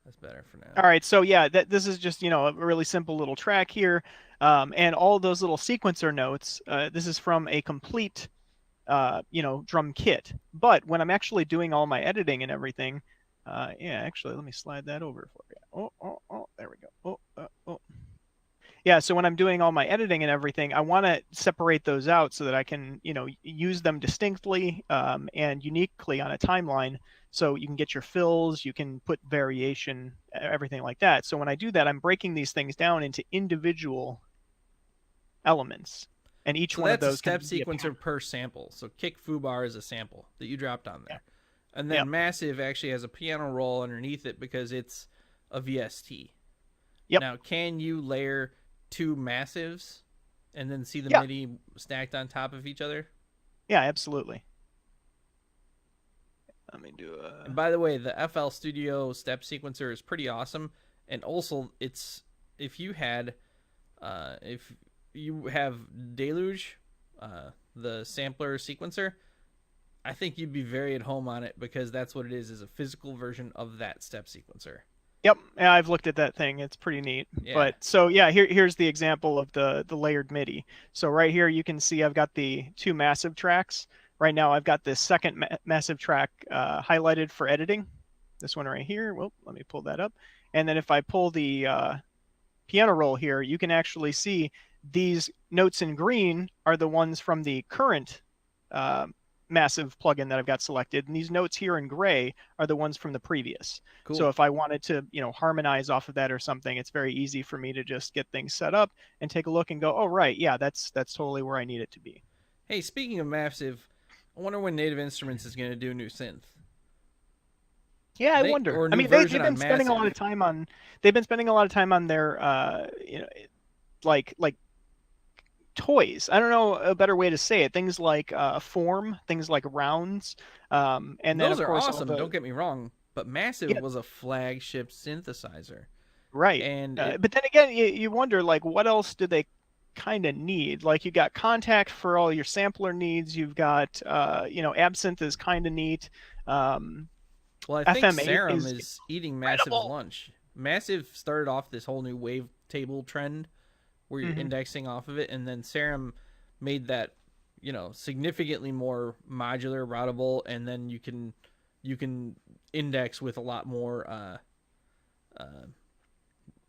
That's better for now. All right, so yeah, this is just, a really simple little track here, and all those little sequencer notes. This is from a complete, drum kit. But when I'm actually doing all my editing and everything, yeah, actually, let me slide that over for you. There we go. Yeah, so when I'm doing all my editing and everything, I want to separate those out so that I can, use them distinctly and uniquely on a timeline. So you can get your fills, you can put variation, everything like that. So when I do that, I'm breaking these things down into individual elements. And each one of those can be a step sequencer per sample. So kick foobar is a sample that you dropped on there. Yeah. And then massive actually has a piano roll underneath it because it's a VST. Yep. Now, can you layer two massives and then see the MIDI stacked on top of each other? Yeah, absolutely. Let me do a... And by the way, the FL Studio step sequencer is pretty awesome. And also, if you have Deluge, the sampler sequencer, I think you'd be very at home on it, because that's what it is a physical version of that step sequencer. Yep, I've looked at that thing. It's pretty neat. Yeah. But so yeah, here's the example of the layered MIDI. So right here you can see I've got the two massive tracks. Right now I've got this second massive track highlighted for editing. This one right here. Well, let me pull that up. And then if I pull the piano roll here, you can actually see these notes in green are the ones from the current massive plugin that I've got selected, and these notes here in gray are the ones from the previous. Cool. So if I wanted to, harmonize off of that or something, it's very easy for me to just get things set up and take a look and go, oh right, yeah, that's totally where I need it to be. Hey, speaking of massive, I wonder when Native Instruments is going to do a new synth. Yeah, I wonder. I mean, they've been spending a lot of time on. They've been spending a lot of time on their, like toys. I don't know a better way to say it. Things like form, things like rounds, and then those of course are awesome. Don't get me wrong, but Massive was a flagship synthesizer, right? And but then again, you wonder, like, what else do they kind of need? Like, you got Contact for all your sampler needs. You've got Absinthe is kind of neat. Well, I think Serum is eating Massive's lunch. Massive started off this whole new wavetable trend where you're indexing off of it, and then Serum made that, significantly more modular, routable, and then you can index with a lot more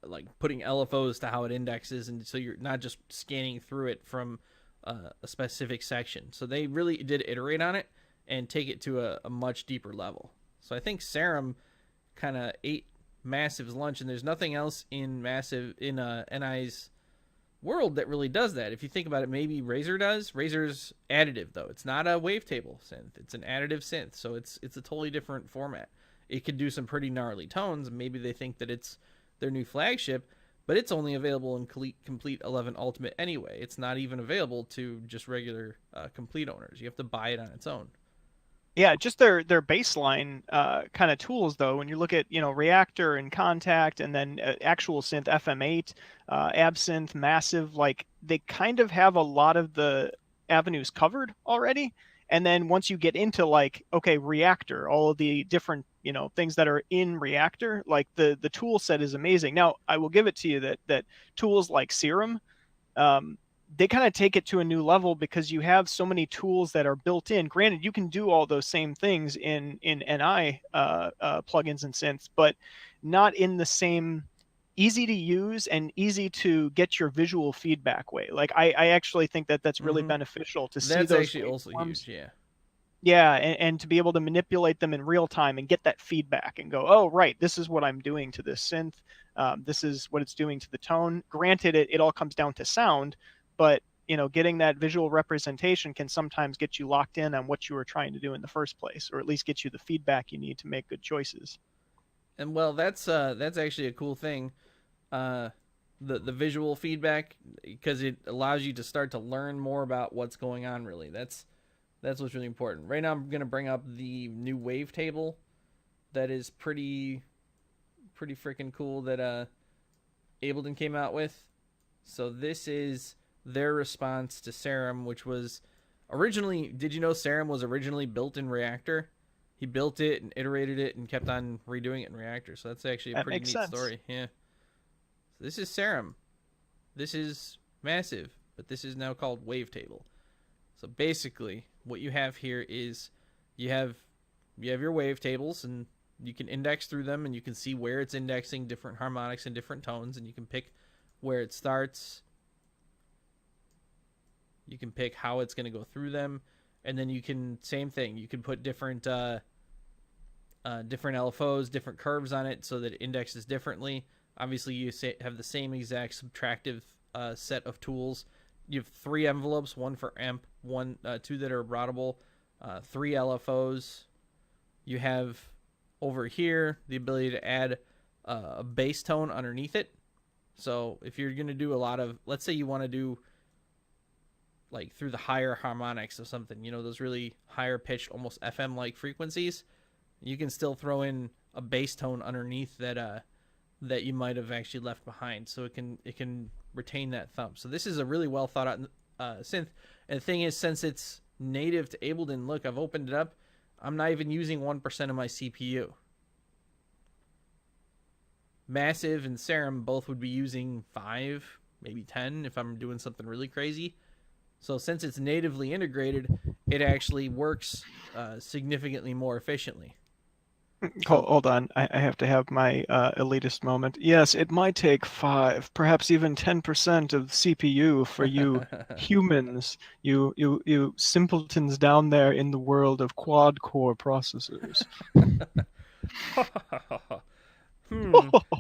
like putting LFOs to how it indexes, and so you're not just scanning through it from a specific section. So they really did iterate on it and take it to a much deeper level. So I think Serum kind of ate Massive's lunch, and there's nothing else in NI's world that really does that. If you think about it, maybe Razor does. Razor's additive, though. It's not a wavetable synth. It's an additive synth, so it's a totally different format. It could do some pretty gnarly tones. Maybe they think that it's their new flagship, but it's only available in Complete 11 Ultimate anyway. It's not even available to just regular Complete owners. You have to buy it on its own. Yeah, just their baseline kind of tools, though. When you look at Reactor and Contact, and then actual synth FM8, Absinthe, Massive, like, they kind of have a lot of the avenues covered already. And then once you get into, like, okay, Reactor, all of the different things that are in Reactor, like the tool set is amazing. Now I will give it to you that tools like Serum, they kind of take it to a new level, because you have so many tools that are built in. Granted, you can do all those same things in NI plugins and synths, but not in the same easy to use and easy to get your visual feedback way. Like I actually think that that's really Mm-hmm. beneficial to see That's those actually also waveforms. huge. Yeah. Yeah, and to be able to manipulate them in real time and get that feedback and go, oh, right, this is what I'm doing to this synth. This is what it's doing to the tone. Granted, it all comes down to sound, but getting that visual representation can sometimes get you locked in on what you were trying to do in the first place, or at least get you the feedback you need to make good choices. And well, that's actually a cool thing. Uh, the visual feedback, because it allows you to start to learn more about what's going on. Really, that's what's really important. Right now, I'm gonna bring up the new wavetable that is pretty freaking cool that Ableton came out with. So this is their response to Serum, which was originally. Did you know Serum was originally built in Reactor? He built it and iterated it and kept on redoing it in Reactor. So that's actually a That pretty makes neat sense. story. Yeah. So this is Serum. This is massive, but this is now called Wavetable. So basically, what you have here is you have you have your wavetables, and you can index through them, and you can see where it's indexing different harmonics and different tones, and you can pick where it starts. You can pick how it's going to go through them, and then you can same thing. You can put different LFOs, different curves on it, so that it indexes differently. Obviously, you have the same exact subtractive set of tools. You have three envelopes: one for amp, two that are routable, three LFOs. You have over here the ability to add a bass tone underneath it. So if you're going to do a lot of, let's say you want to do like through the higher harmonics of something, those really higher pitched, almost FM like frequencies, you can still throw in a bass tone underneath that you might have actually left behind, so it can retain that thump. So this is a really well thought out synth. And the thing is, since it's native to Ableton, look, I've opened it up. I'm not even using 1% of my CPU. Massive and Serum both would be using 5, maybe 10 if I'm doing something really crazy. So since it's natively integrated, it actually works significantly more efficiently. So Hold on, I have to have my elitist moment. Yes, it might take 5, perhaps even 10% of CPU for you humans, you simpletons down there in the world of quad-core processors.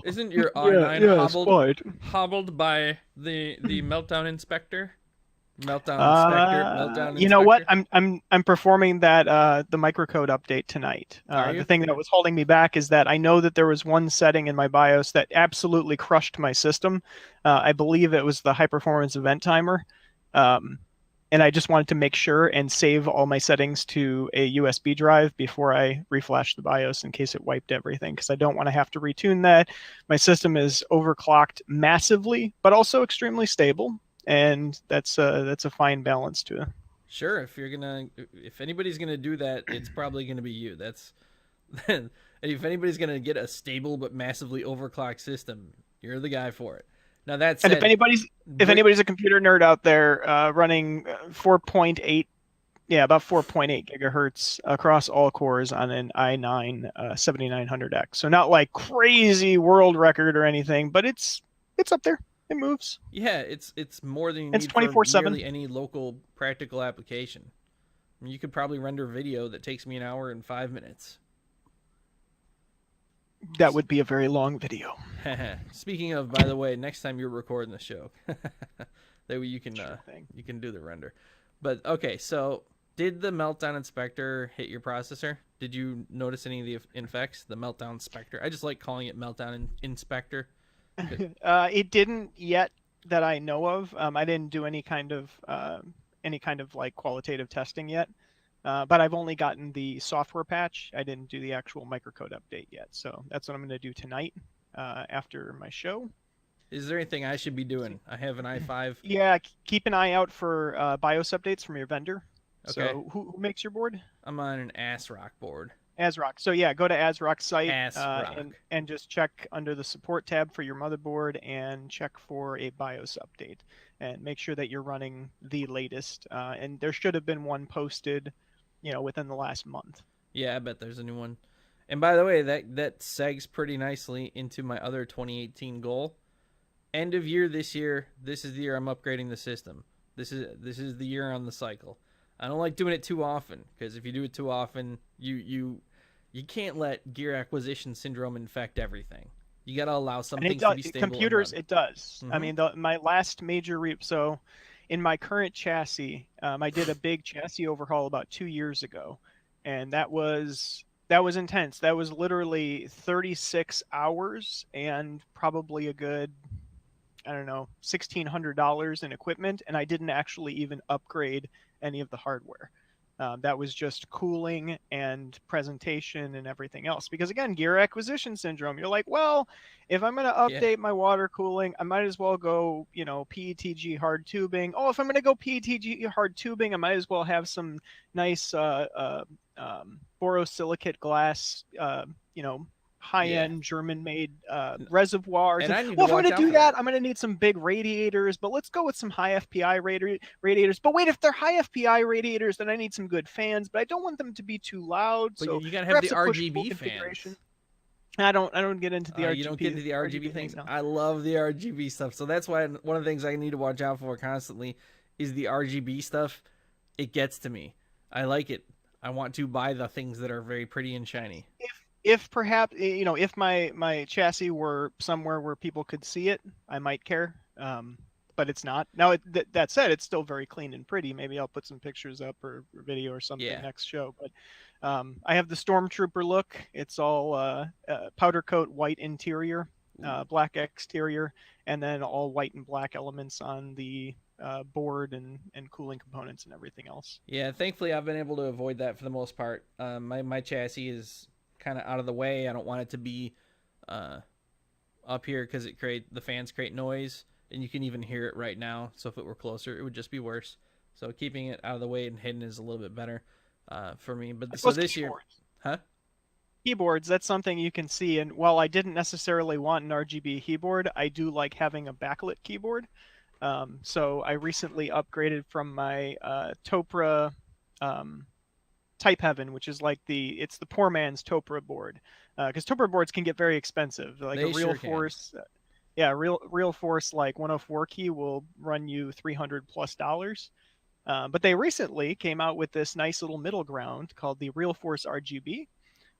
Isn't your Yeah, i9 yes, hobbled quite. hobbled by the meltdown inspector? Meltdown inspector, meltdown You know what? inspector. I'm performing that the microcode update tonight. Are The you? thing that was holding me back is that I know that there was one setting in my BIOS that absolutely crushed my system. I believe it was the high performance event timer. Um, and I just wanted to make sure and save all my settings to a USB drive before I reflash the BIOS in case it wiped everything, because I don't want to have to retune that. My system is overclocked massively, but also extremely stable, and that's a fine balance to. Sure. If anybody's gonna do that, it's probably gonna be you. That's if anybody's gonna get a stable but massively overclocked system, you're the guy for it. Now that And if said, anybody's if br- anybody's a computer nerd out there, running 4.8, yeah, about 4.8 gigahertz across all cores on an i9 7900X. So not like crazy world record or anything, but it's up there. It moves. yeah, it's more than you It's need for 24/7. nearly any local practical application. I mean, you could probably render video that takes me an hour and 5 minutes. That would be a very long video. Speaking of, by the way, next time you're recording the show, that way Sure thing. you can do the render. But okay, so did the meltdown inspector hit your processor? Did you notice any of the effects? The meltdown inspector. I just like calling it meltdown inspector. It didn't yet that I know of. I didn't do any kind of like qualitative testing yet. But I've only gotten the software patch. I didn't do the actual microcode update yet. So that's what I'm going to do tonight after my show. Is there anything I should be See. doing? I have an i5. Yeah, keep an eye out for BIOS updates from your vendor. Okay, So who makes your board? I'm on an ass rock board. ASRock. So yeah, go to ASRock's site Ass and rock. just check under the support tab for your motherboard and check for a BIOS update and make sure that you're running the latest. And there should have been one posted, within the last month. Yeah, I bet there's a new one. And by the way, that segs pretty nicely into my other 2018 goal. End of year this year. This is the year I'm upgrading the system. This is the year on the cycle. I don't like doing it too often because if you do it too often, you can't let gear acquisition syndrome infect everything. You got to allow some And it things to does be stable and computers. run. It does. I Mm-hmm. mean, my last major so in my current chassis, I did a big chassis overhaul about 2 years ago, and that was intense. That was literally 36 hours and probably a good, I don't know, $1,600 in equipment, and I didn't actually even upgrade any of the hardware. That was just cooling and presentation and everything else. Because again, gear acquisition syndrome. You're like, well, if I'm going to Yeah. update my water cooling, I might as well go, PETG hard tubing. Oh, if I'm going to go PETG hard tubing, I might as well have some nice borosilicate glass, Yeah. high-end German-made reservoirs. And And I need to well, if I'm watch going to out do for that, that. I'm going to need some big radiators. But let's go with some high FPI radiators. But wait, if they're high FPI radiators, then I need some good fans. But I don't want them to be too loud. But So you got to have the perhaps a push-pull RGB configuration. fans. I don't get into the You don't get into the RGB RGB thing, things. no. I love the RGB stuff. So that's why one of the things I need to watch out for constantly is the RGB stuff. It gets to me. I like it. I want to buy the things that are very pretty and shiny. If perhaps, if my chassis were somewhere where people could see it, I might care. But it's not. Now, that said, it's still very clean and pretty. Maybe I'll put some pictures up or video or something Yeah. next show. But I have the Stormtrooper look. It's all powder coat white interior, Ooh. black exterior, and then all white and black elements on the board and cooling components and everything else. Yeah, thankfully I've been able to avoid that for the most part. My chassis is kind of out of the way. I don't want it to be uh, up here because the fans create noise, and you can even hear it right now. So if it were closer, it would just be worse. So keeping it out of the way and hidden is a little bit better for me. I But so suppose this year, keyboards. huh? Keyboards, that's something you can see. And while I didn't necessarily want an RGB keyboard, I do like having a backlit keyboard. So I recently upgraded from my Topra um, Type Heaven, which is like it's the poor man's Topra board, because Topra boards can get very expensive. Like a They Real sure can. Force, yeah, Real Force like 104 key will run you $300+. But they recently came out with this nice little middle ground called the Real Force RGB,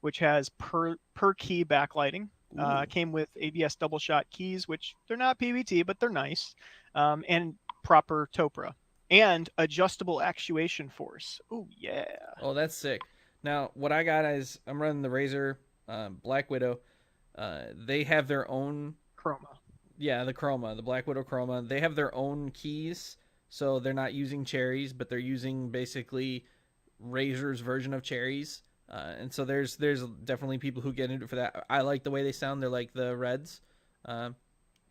which has per key backlighting. Ooh. Came with ABS double shot keys, which they're not PVT, but they're nice, and proper Topra and adjustable actuation force. Oh yeah, Oh, that's sick. Now, what I got is I'm running the Razer Black Widow. They have their own, chroma. yeah, the Chroma, the Black Widow Chroma. They have their own keys, so they're not using cherries, but they're using basically Razer's version of cherries. And so there's definitely people who get into it for that. I like the way they sound. They're like the reds. Um,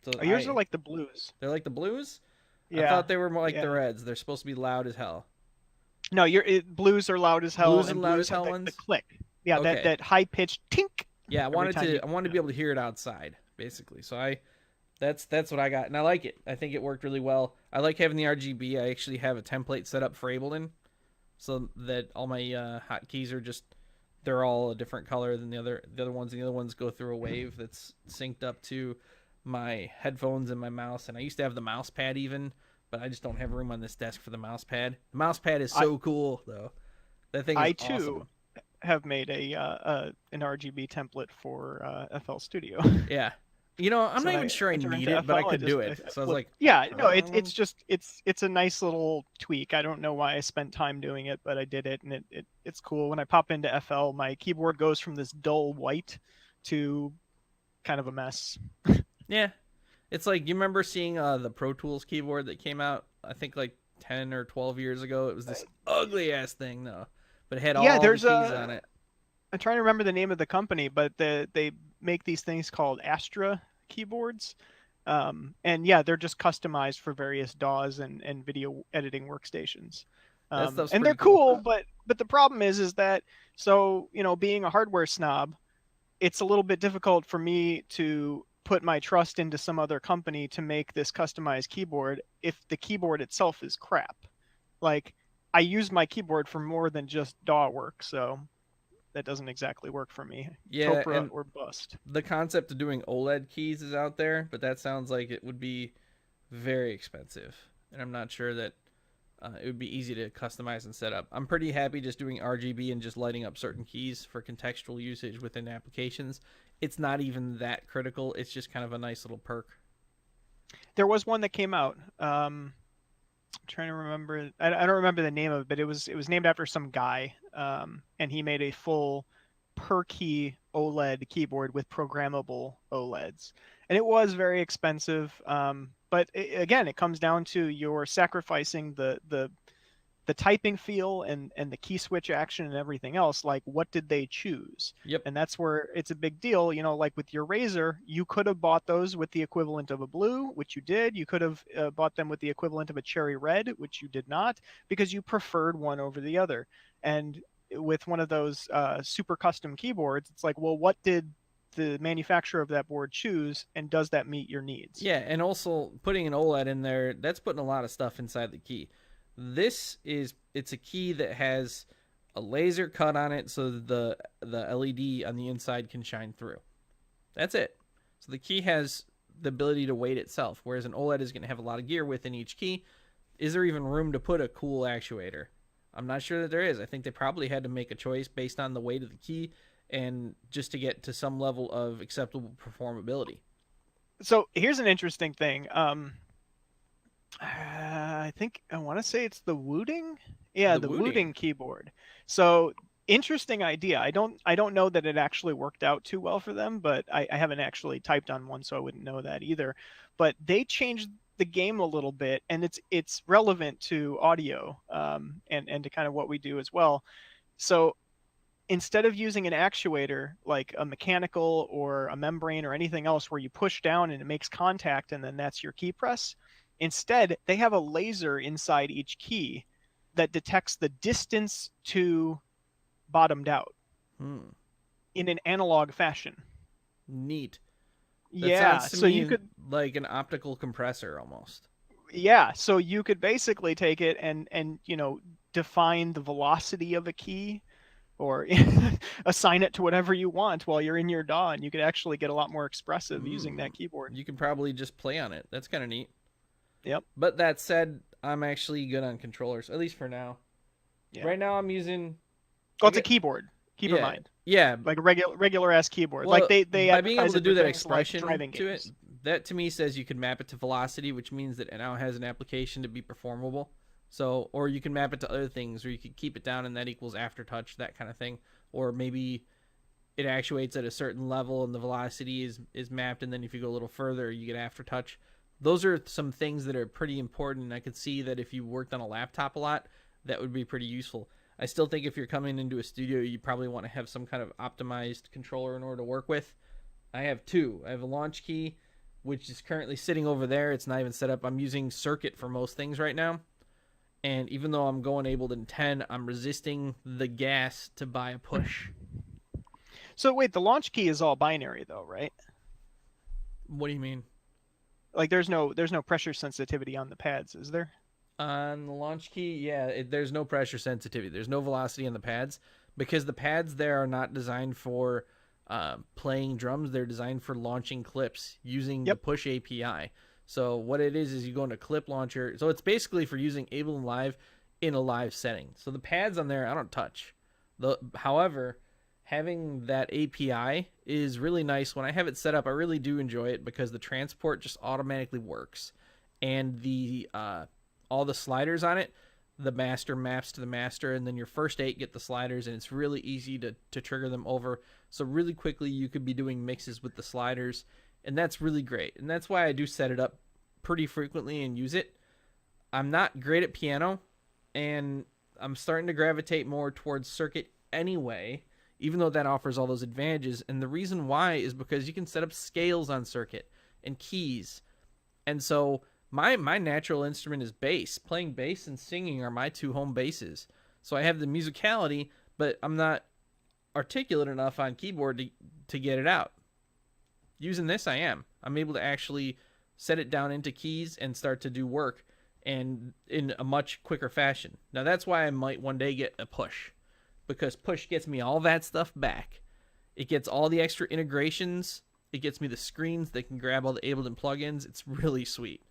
so Oh, yours are like the blues. they're like the blues. I Yeah, thought they were more like the yeah. reds. They're supposed to be loud as hell. No, blues are loud as hell, Blues and and loud as blues have hell the ones. click. Yeah, that Okay. that high pitched tink Yeah, every time you. I wanted to be able to hear it outside, basically. So that's what I got, and I like it. I think it worked really well. I like having the RGB. I actually have a template set up for Ableton, so that all my hotkeys are just they're all a different color than the other ones. The other ones go through a wave that's synced up to my headphones and my mouse. And I used to have the mouse pad even, but I just don't have room on this desk for the mouse pad. The mouse pad is I so cool though. That thing is I too awesome. have made an RGB template for FL Studio. Yeah. I'm So not when even sure I I turned need to it, but I FL, could do it. I So I was flipped. like, Yeah, no, it's um, just it's a nice little tweak. I don't know why I spent time doing it, but I did it, and it's cool. When I pop into FL, my keyboard goes from this dull white to kind of a mess. yeah. It's like you remember seeing the Pro Tools keyboard that came out, I think like 10 or 12 years ago. It was this ugly ass thing though, but it had Yeah, all the there's keys on a. it. I'm trying to remember the name of the company, but they make these things called Astra keyboards. And yeah, they're just customized for various DAWs and video editing workstations. That stuff's And they're pretty cool. cool, but the problem is that, so being a hardware snob, it's a little bit difficult for me to put my trust into some other company to make this customized keyboard if the keyboard itself is crap. Like, I use my keyboard for more than just DAW work, so that doesn't exactly work for me. Yeah, Topra and or bust. the concept of doing OLED keys is out there, but that sounds like it would be very expensive, and I'm not sure that it would be easy to customize and set up. I'm pretty happy just doing RGB and just lighting up certain keys for contextual usage within applications. It's not even that critical. It's just kind of a nice little perk. There was one that came out. I'm trying to remember. I don't remember the name of it, but it was named after some guy, and he made a full per key OLED keyboard with programmable OLEDs, and it was very expensive. But again, it comes down to you're sacrificing the typing feel and the key switch action and everything else. Like, what did they choose? Yep. And that's where it's a big deal. Like with your Razer, you could have bought those with the equivalent of a blue, which you did. You could have bought them with the equivalent of a cherry red, which you did not, because you preferred one over the other. And with one of those super custom keyboards, it's like, well, what did the manufacturer of that board choose, and does that meet your needs? Yeah, and also putting an OLED in there, that's putting a lot of stuff inside the key. It's a key that has a laser cut on it so the LED on the inside can shine through. That's it. So the key has the ability to weight itself, whereas an OLED is going to have a lot of gear within each key. Is there even room to put a cool actuator? I'm not sure that there is. I think they probably had to make a choice based on the weight of the key and just to get to some level of acceptable performability. So here's an interesting thing. I think I want to say it's the Wooting. Yeah, The the Wooting. Wooting keyboard. So interesting idea. I don't know that it actually worked out too well for them, but I haven't actually typed on one, so I wouldn't know that either. But they changed the game a little bit, and it's relevant to audio, and to kind of what we do as well. So instead of using an actuator like a mechanical or a membrane or anything else where you push down and it makes contact and then that's your key press, instead they have a laser inside each key that detects the distance to bottomed out Hmm. in an analog fashion. Neat. That Yeah, sounds to so you me could like an optical compressor almost. yeah, so you could basically take it and define the velocity of a key or assign it to whatever you want while you're in your DAW, and you could actually get a lot more expressive using Hmm. that keyboard. You can probably just play on it. That's kind of neat. Yep. But that said, I'm actually good on controllers, at least for now. Yeah. Right now, I'm using. Well, I it's a get keyboard. Keep in yeah, mind, yeah. like a regular ass keyboard. Like Well, they by being able advertise to it for do that things like expression driving to it, games. that to me says you can map it to velocity, which means that it now has an application to be performable. So, or you can map it to other things, or you could keep it down and that equals aftertouch, that kind of thing. Or maybe it actuates at a certain level and the velocity is mapped, and then if you go a little further, you get aftertouch. Those are some things that are pretty important. I could see that if you worked on a laptop a lot, that would be pretty useful. I still think if you're coming into a studio, you probably want to have some kind of optimized controller in order to work with. I have two. I have a launch key, which is currently sitting over there. It's not even set up. I'm using Circuit for most things right now. And even though I'm going Ableton 10, I'm resisting the gas to buy a push. So wait, the launch key is all binary though, right? What do you mean? Like there's no pressure sensitivity on the pads, is there? On the launch key, yeah, there's no pressure sensitivity. There's no velocity on the pads because the pads there are not designed for playing drums. They're designed for launching clips using the Yep. push API. So what it is you go into clip launcher. So it's basically for using Ableton Live in a live setting. So the pads on there I don't touch. However, having that API is really nice. When I have it set up, I really do enjoy it because the transport just automatically works, and the all the sliders on it, the master maps to the master, and then your first 8 get the sliders, and it's really easy to trigger them over. So really quickly you could be doing mixes with the sliders, and that's really great. And that's why I do set it up pretty frequently and use it. I'm not great at piano, and I'm starting to gravitate more towards Circuit anyway, even though that offers all those advantages. And the reason why is because you can set up scales on Circuit and keys. And so my natural instrument is bass. Playing bass and singing are my two home bases. So I have the musicality, but I'm not articulate enough on keyboard to get it out. Using this, I am. I'm able to actually set it down into keys and start to do work and in a much quicker fashion. Now that's why I might one day get a push, because push gets me all that stuff back. It gets all the extra integrations. It gets me the screens that can grab all the Ableton plugins. It's really sweet.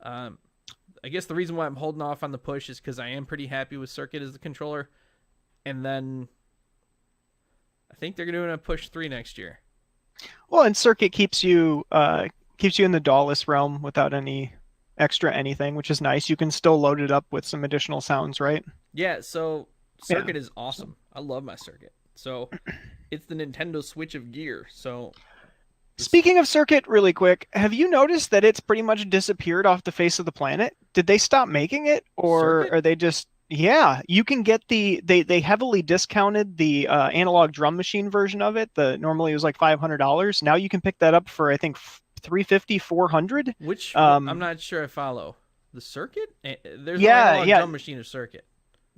I guess the reason why I'm holding off on the push is because I am pretty happy with Circuit as the controller. And then I think they're doing a push 3 next year. Well, and Circuit keeps you in the DAW-less realm without any extra anything, which is nice. You can still load it up with some additional sounds, right? Yeah, so Circuit is awesome. I love my Circuit. So it's the Nintendo Switch of gear. So speaking of Circuit, really quick, have you noticed that it's pretty much disappeared off the face of the planet? Did they stop making it, or Circuit? are they just... Yeah, you can get they heavily discounted the analog drum machine version of it. Normally it was like $500. Now you can pick that up for, I think, 350, 400. Which I'm not sure I follow. The Circuit? There's no analog drum machine of Circuit.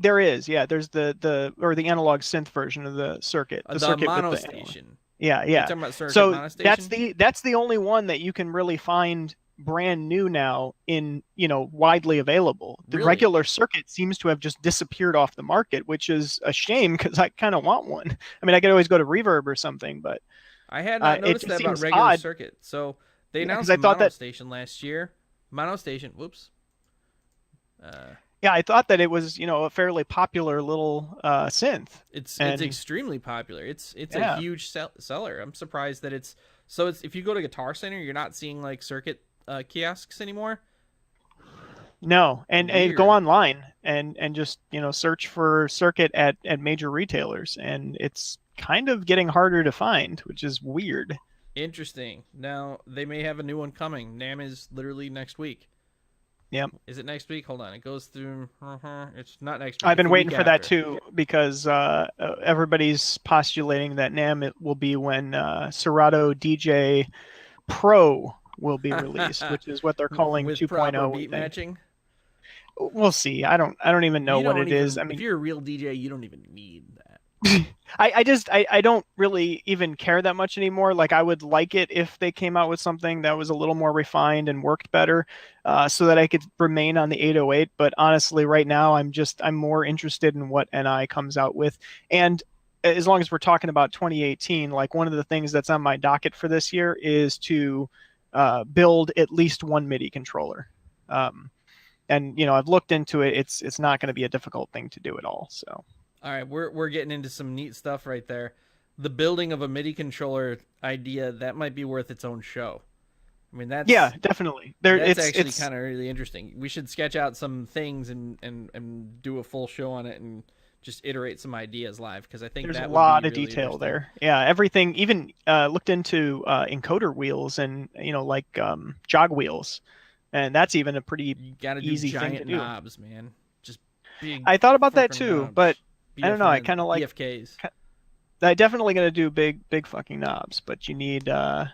There is, yeah. There's the analog synth version of the Circuit. The Circuit mono with station. Yeah. You're talking about Circuit So mono station? that's the only one that you can really find brand new now in, widely available. The Really? regular Circuit seems to have just disappeared off the market, which is a shame because I kind of want one. I mean, I could always go to Reverb or something, but I had not noticed that about regular odd. Circuit. So they announced I the thought mono that station last year. Mono station. Whoops. Yeah, I thought that it was, a fairly popular little synth. It's extremely popular. It's a huge seller. I'm surprised that it's if you go to Guitar Center, you're not seeing like Circuit kiosks anymore. No, and go online and just search for Circuit at major retailers, and it's kind of getting harder to find, which is weird. Interesting. Now they may have a new one coming. NAMM is literally next week. Yep. Is it next week? Hold on. It goes through. It's not next week. I've been waiting for that too, because everybody's postulating that NAMM it will be when Serato DJ Pro will be released, which is what they're calling with 2.0 beat matching. We'll see. I don't even know what it is. I mean, if you're a real DJ, you don't even need that. I don't really even care that much anymore. Like, I would like it if they came out with something that was a little more refined and worked better, so that I could remain on the 808. But honestly, right now, I'm more interested in what NI comes out with. And as long as we're talking about 2018, like, one of the things that's on my docket for this year is to build at least one MIDI controller. And I've looked into it. It's not going to be a difficult thing to do at all. So. All right, we're getting into some neat stuff right there. The building of a MIDI controller idea, that might be worth its own show. I mean, yeah, definitely. That's actually kind of really interesting. We should sketch out some things and do a full show on it and just iterate some ideas live, because I think there's that a lot of really detail there. Yeah, everything. Even looked into encoder wheels and like jog wheels, and that's even a pretty easy thing to do. Knobs, man. Just big. I thought about that too, knobs. but I don't know. I kind of like BFKs. I'm definitely gonna do big fucking knobs, but you need I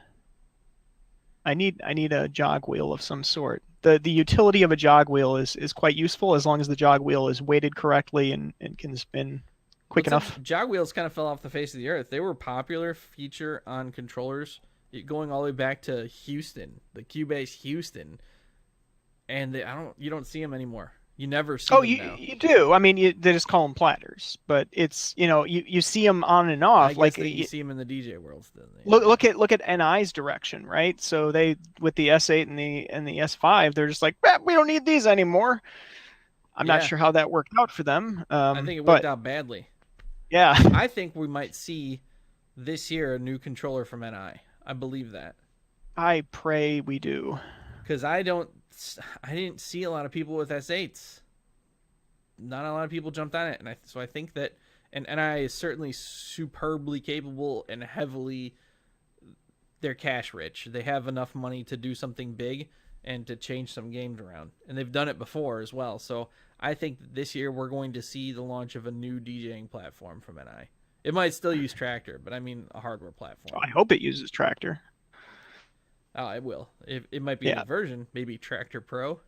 need a jog wheel of some sort. The utility of a jog wheel is quite useful as long as the jog wheel is weighted correctly and can spin quick enough. Jog wheels kind of fell off the face of the earth. They were a popular feature on controllers going all the way back to Houston, the Cubase Houston, and you don't see them anymore. You never see them now. You do. I mean, they just call them platters, but it's you see them on and off. I guess you see them in the DJ world. Look at NI's direction, right? So they, with the S8 and the S5, they're just like, we don't need these anymore. I'm not sure how that worked out for them. I think it worked out badly. Yeah. I think we might see this year a new controller from NI. I believe that. I pray we do. Because I didn't see a lot of people with S8s. Not a lot of people jumped on it, and so I think that, and NI is certainly superbly capable and they're cash rich. They have enough money to do something big and to change some games around, and they've done it before as well. So I think this year we're going to see the launch of a new DJing platform from NI. It might still use Traktor, but I mean a hardware platform. I hope it uses Traktor. Oh, it will. It might be a version, maybe Traktor Pro.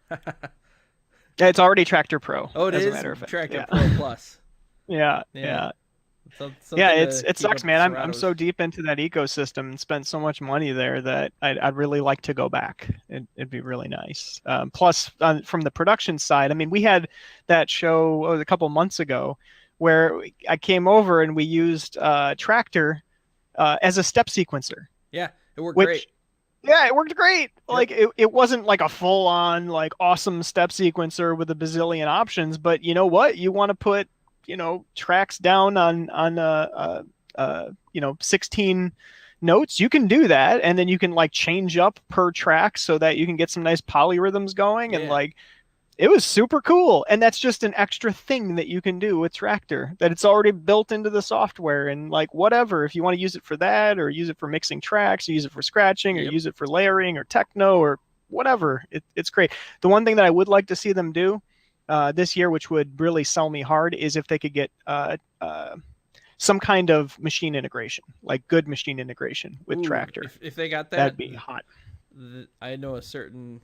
It's already Traktor Pro. Oh, it is? As a matter of fact. Traktor Pro Plus. Yeah. It sucks, man. I'm so deep into that ecosystem and spent so much money there that I'd really like to go back. It'd be really nice. Plus, from the production side, I mean, we had that show a couple months ago where I came over and we used Tractor as a step sequencer, Yeah, it worked great. which yeah, it worked great. Yep. Like it wasn't like a full on like awesome step sequencer with a bazillion options, but you know what? You want to put, tracks down on 16 notes, you can do that, and then you can like change up per track so that you can get some nice polyrhythms going, and Yeah. like it was super cool. And that's just an extra thing that you can do with Tractor, that it's already built into the software. And like, whatever, if you want to use it for that, or use it for mixing tracks, or use it for scratching, or Yep. use it for layering or techno or whatever, it's great. The one thing that I would like to see them do this year, which would really sell me hard, is if they could get some kind of machine integration, like good machine integration with Ooh, Tractor. if they got that, That'd be hot. I know a certain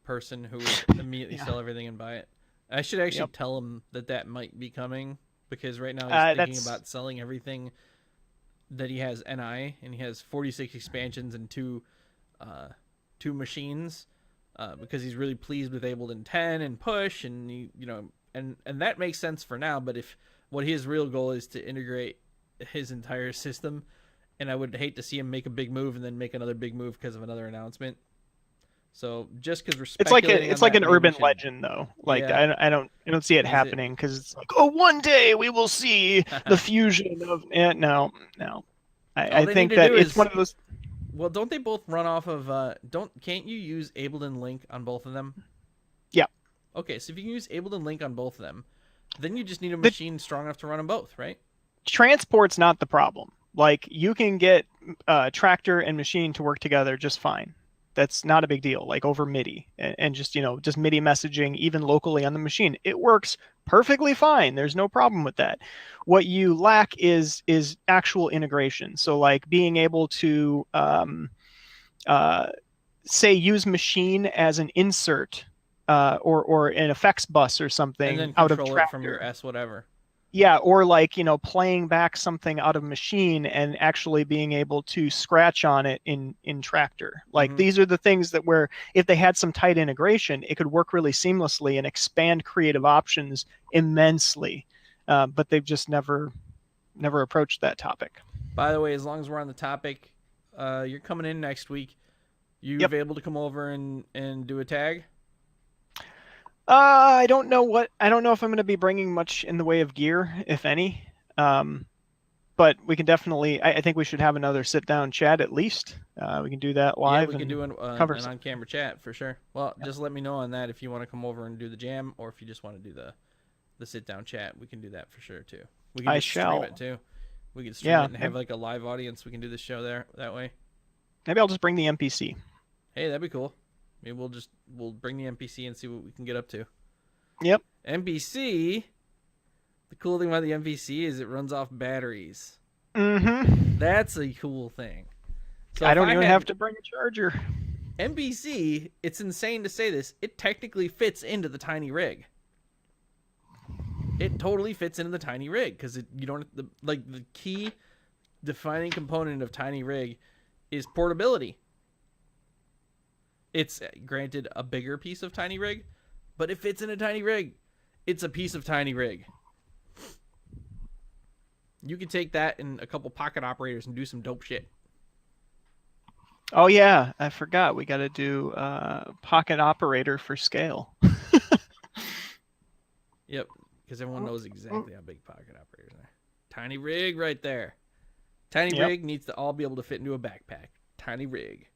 person who would immediately Yeah. sell everything and buy it. I should actually Yep. tell him that might be coming, because right now he's thinking That's about selling everything that he has NI, and he has 46 expansions and two machines, because he's really pleased with Ableton 10 and Push, and and that makes sense for now. But if what his real goal is to integrate his entire system, and I would hate to see him make a big move and then make another big move because of another announcement. So just because we're speculating, it's like an maybe urban legend though. Like Yeah. I don't see it Is it? happening, because it's like, oh, one day we will see the fusion of no. All I they need think to that do it's is, one of those. well, don't they both run off of can't you use Ableton Link on both of them? Yeah, Okay, so if you can use Ableton Link on both of them, then you just need a the machine strong enough to run them both, right? transport's not the problem. Like you can get Tractor and machine to work together just fine. That's not a big deal. Like over MIDI, and just just MIDI messaging even locally on the machine, it works perfectly fine. There's no problem with that. What you lack is actual integration. So like being able to uh, say use machine as an insert, or an effects bus or And something then out of control it from your Tractor. S whatever. Yeah, or like, playing back something out of machine and actually being able to scratch on it in Tractor. Like Mm-hmm. these are the things that, where if they had some tight integration, it could work really seamlessly and expand creative options immensely. But they've just never approached that topic. By the way, as long as we're on the topic, you're coming in next week. You Yep. able to come over and do a tag? I don't know if I'm going to be bringing much in the way of gear, if any. But we can definitely. I think we should have another sit down chat at least. We can do that Yeah, live we can and do cover an some. on-camera chat for sure. Well, Yep. just let me know on that if you want to come over and do the jam, or if you just want to do the sit-down chat. We can do that for sure too. We can I just stream shall. it too. We can stream Yeah. it and have like a live audience. We can do the show there that way. Maybe I'll just bring the MPC. Hey, that'd be cool. Maybe we'll bring the MPC and see what we can get up to. Yep. MPC. The cool thing about the MPC is it runs off batteries. Mm-hmm. That's a cool thing. So I don't even have to bring a charger. MPC, it's insane to say this, it technically fits into the tiny rig. It totally fits into the tiny rig, because you don't the key defining component of tiny rig is portability. It's granted a bigger piece of tiny rig, but it fits in a tiny rig. It's a piece of tiny rig. You can take that and a couple pocket operators and do some dope shit. Oh yeah, I forgot. We got to do pocket operator for scale. Yep, because everyone knows exactly how big pocket operators are. Tiny rig right there. Tiny Yep. rig needs to all be able to fit into a backpack. Tiny rig.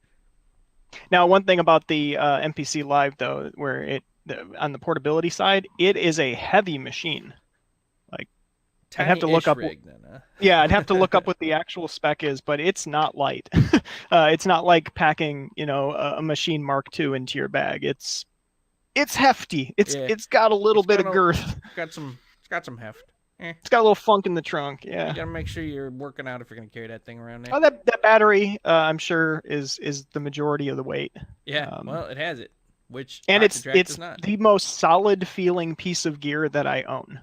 Now, one thing about the MPC Live though, where on the portability side, it is a heavy machine. Like I'd have to look up. Rig, then, huh? Yeah, I'd have to look up what the actual spec is, but it's not light. It's not like packing, a machine Mark II into your bag. It's hefty. It's got a little bit of girth. It's got some heft. It's got a little funk in the trunk. Yeah. You gotta make sure you're working out if you're gonna carry that thing around there. Oh, that battery, I'm sure is the majority of the weight. Yeah. Well, it has it, which and it's does not. the most solid feeling piece of gear that I own.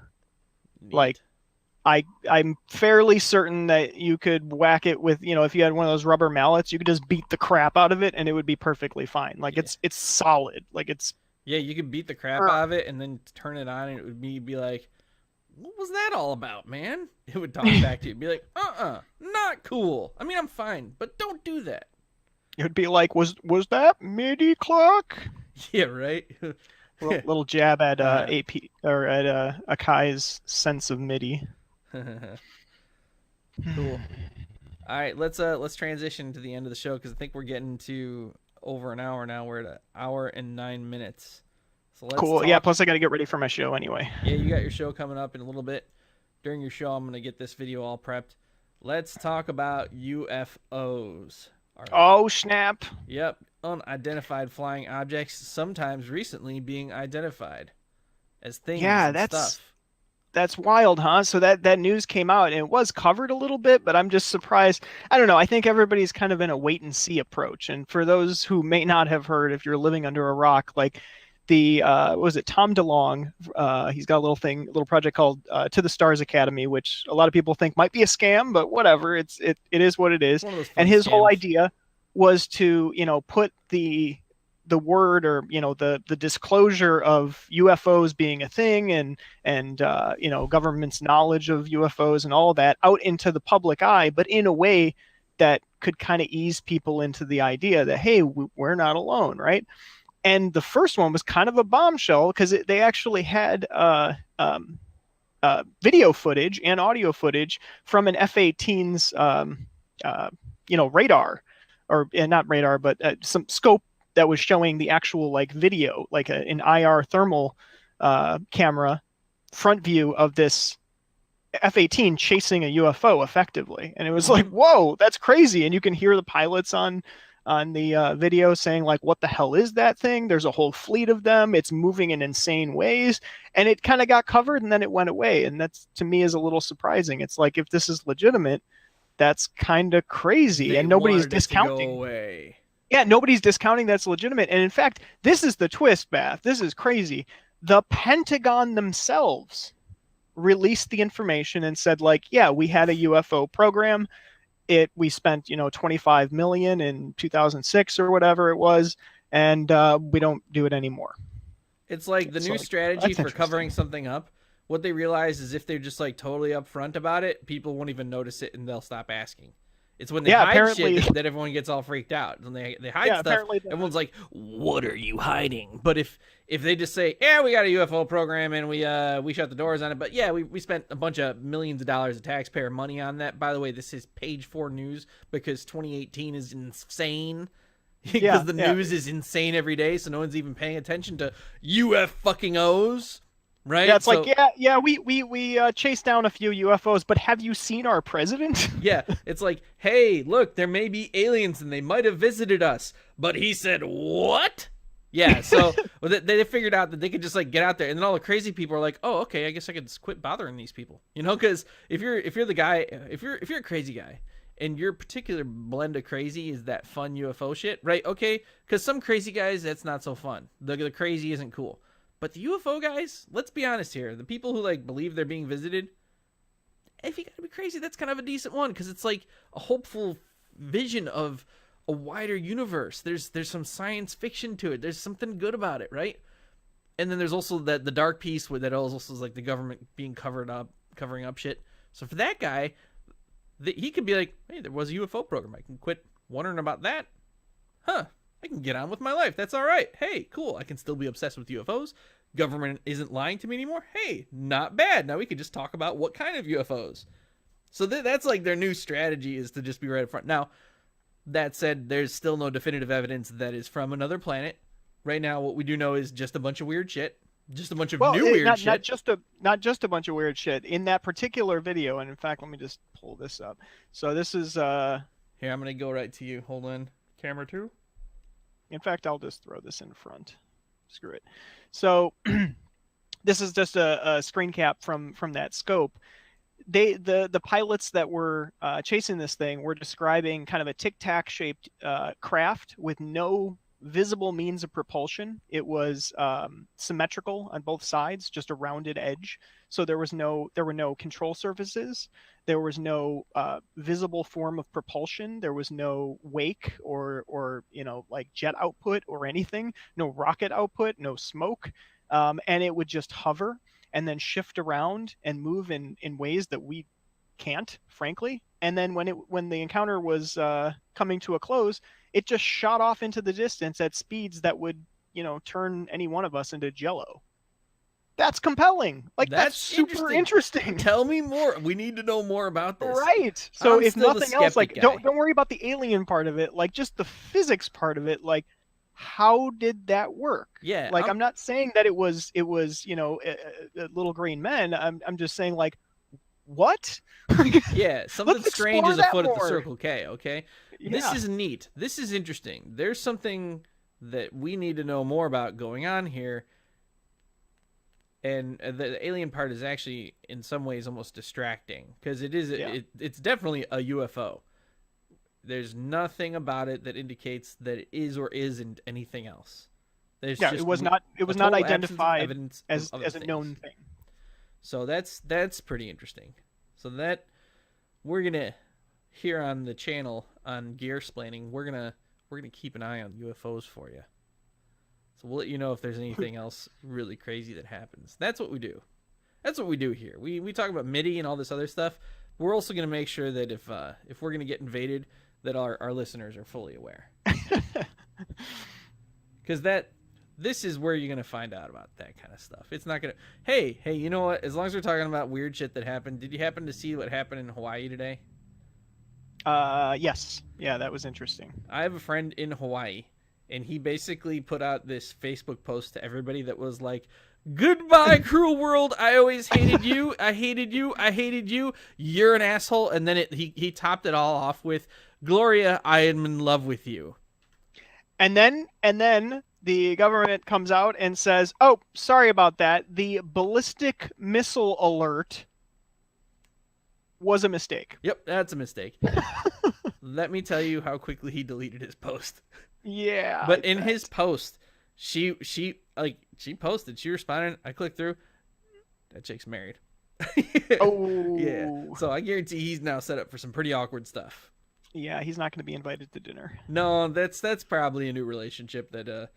Neat. Like I'm fairly certain that you could whack it with, if you had one of those rubber mallets, you could just beat the crap out of it and it would be perfectly fine. Like it's solid. Like it's. Yeah, you could beat the crap out of it and then turn it on and it would be like what was that all about, man? It would talk back to you, be like, not cool. I mean, I'm fine, but don't do that. It would be like, was that MIDI clock? Yeah, right. Little jab at uh, AP or at Akai's sense of MIDI. cool. All right, let's transition to the end of the show because I think we're getting to over an hour now. We're at an hour and 9 minutes. So let's Cool. Yeah. talk. Plus, I got to get ready for my show anyway. Yeah, you got your show coming up in a little bit. During your show, I'm gonna get this video all prepped. Let's talk about UFOs. All right. Oh snap! Yep, unidentified flying objects, sometimes recently being identified as things Yeah, and stuff. that's wild, huh? So that news came out and it was covered a little bit, but I'm just surprised. I don't know. I think everybody's kind of in a wait and see approach. And for those who may not have heard, if you're living under a rock, like the what was it, Tom DeLonge? He's got a little project called To the Stars Academy, which a lot of people think might be a scam, but whatever. It is what it It's is. one of those And fun his whole scams. idea was to put the word, or the disclosure of UFOs being a thing, and government's knowledge of UFOs and all of that out into the public eye, but in a way that could kind of ease people into the idea that, hey, we're not alone, right? And the first one was kind of a bombshell because they actually had video footage and audio footage from an F-18's radar, or not radar, but some scope that was showing the actual like video, like an IR thermal camera front view of this F-18 chasing a UFO effectively. And it was like, whoa, that's crazy. And you can hear the pilots on the video saying like, what the hell is that thing? There's a whole fleet of them. It's moving in insane ways. And it kind of got covered and then it went away. And that's, to me, is a little surprising. It's like, if this is legitimate, that's kind of crazy. They And nobody's wanted it to go discounting. away. Yeah, nobody's discounting that's legitimate. And in fact, this is the twist, Bath. This is crazy. The Pentagon themselves released the information and said, like, yeah, we had a UFO program. We spent 25 million in 2006 or whatever it was, and we don't do it anymore. It's like the It's new like, strategy that's for covering interesting. something up. What they realize is if they're just like totally upfront about it, people won't even notice it and they'll stop asking. It's when they Yeah, hide apparently. shit that everyone gets all freaked out. When they hide Yeah, stuff, apparently. everyone's like, "What are you hiding?" But if they just say, "Yeah, we got a UFO program and we shut the doors on it," but yeah, we spent a bunch of millions of dollars of taxpayer money on that. By the way, this is page 4 news because 2018 is insane. Because the news is insane every day, so no one's even paying attention to UF fucking O's, right? Yeah, it's so, like, we chased down a few UFOs, but have you seen our president? yeah, it's like, hey, look, there may be aliens and they might have visited us, but he said what? Yeah, so they figured out that they could just like get out there, and then all the crazy people are like, oh, okay, I guess I could just quit bothering these people, because if you're the guy, if you're a crazy guy, and your particular blend of crazy is that fun UFO shit, right? Okay, because some crazy guys, that's not so fun. The crazy isn't cool. But the UFO guys, let's be honest here. The people who like believe they're being visited, if you gotta be crazy, that's kind of a decent one because it's like a hopeful vision of a wider universe. There's some science fiction to it. There's something good about it, right? And then there's also the dark piece where that also is like the government being covering up shit. So for that guy, he could be like, hey, there was a UFO program. I can quit wondering about that. Huh. I can get on with my life. That's all right. Hey, cool. I can still be obsessed with UFOs. Government isn't lying to me anymore. Hey, not bad. Now we could just talk about what kind of UFOs. So that's like their new strategy, is to just be right up front. Now, that said, there's still no definitive evidence that is from another planet. Right now, what we do know is just a bunch of weird shit. Just a bunch of new weird shit. Not just a bunch of weird shit in that particular video. And in fact, let me just pull this up. So this is Here, I'm gonna go right to you. Hold on. Camera 2. in fact, I'll just throw this in front. Screw it. So this is just a screen cap from that scope. The pilots that were chasing this thing were describing kind of a tic-tac shaped craft with no visible means of propulsion. It was symmetrical on both sides, just a rounded edge. So there were no control surfaces. There was no visible form of propulsion. There was no wake or like jet output or anything. No rocket output. No smoke. And it would just hover. and then shift around and move in ways that we can't, frankly. And then when the encounter was coming to a close, it just shot off into the distance at speeds that would, turn any one of us into jello. That's compelling. Like, that's super interesting. Tell me more. We need to know more about this. Right. So if nothing else, like, guy. don't worry about the alien part of it. Like, just the physics part of it. Like, how did that work? Yeah. Like, I'm not saying that it was little green men. I'm just saying, like, what? Yeah, something strange is afoot at the Circle K. Okay. Yeah. This is neat. This is interesting. There's something that we need to know more about going on here. And the alien part is actually, in some ways, almost distracting because it's definitely a UFO. There's nothing about it that indicates that it is or isn't anything else. It was not identified as a known thing. So that's pretty interesting. So that we're gonna here on the channel on Gear-Splaining, we're gonna keep an eye on UFOs for you. So we'll let you know if there's anything else really crazy that happens. That's what we do. That's what we do here. We talk about MIDI and all this other stuff. We're also going to make sure that if we're going to get invaded, that our listeners are fully aware. Because this is where you're going to find out about that kind of stuff. It's not going to, hey, you know what? As long as we're talking about weird shit that happened, did you happen to see what happened in Hawaii today? Yes. Yeah, that was interesting. I have a friend in Hawaii. And he basically put out this Facebook post to everybody that was like, "Goodbye, cruel world. I always hated you. I hated you. I hated you. You're an asshole." And then he topped it all off with, "Gloria, I am in love with you." And then the government comes out and says, "Oh, sorry about that. The ballistic missile alert was a mistake." Yep, that's a mistake. Let me tell you how quickly he deleted his post. Yeah. But in his post, she posted, she responded, I clicked through, that chick's married. Oh. Yeah. So I guarantee he's now set up for some pretty awkward stuff. Yeah, he's not going to be invited to dinner. No, that's probably a new relationship that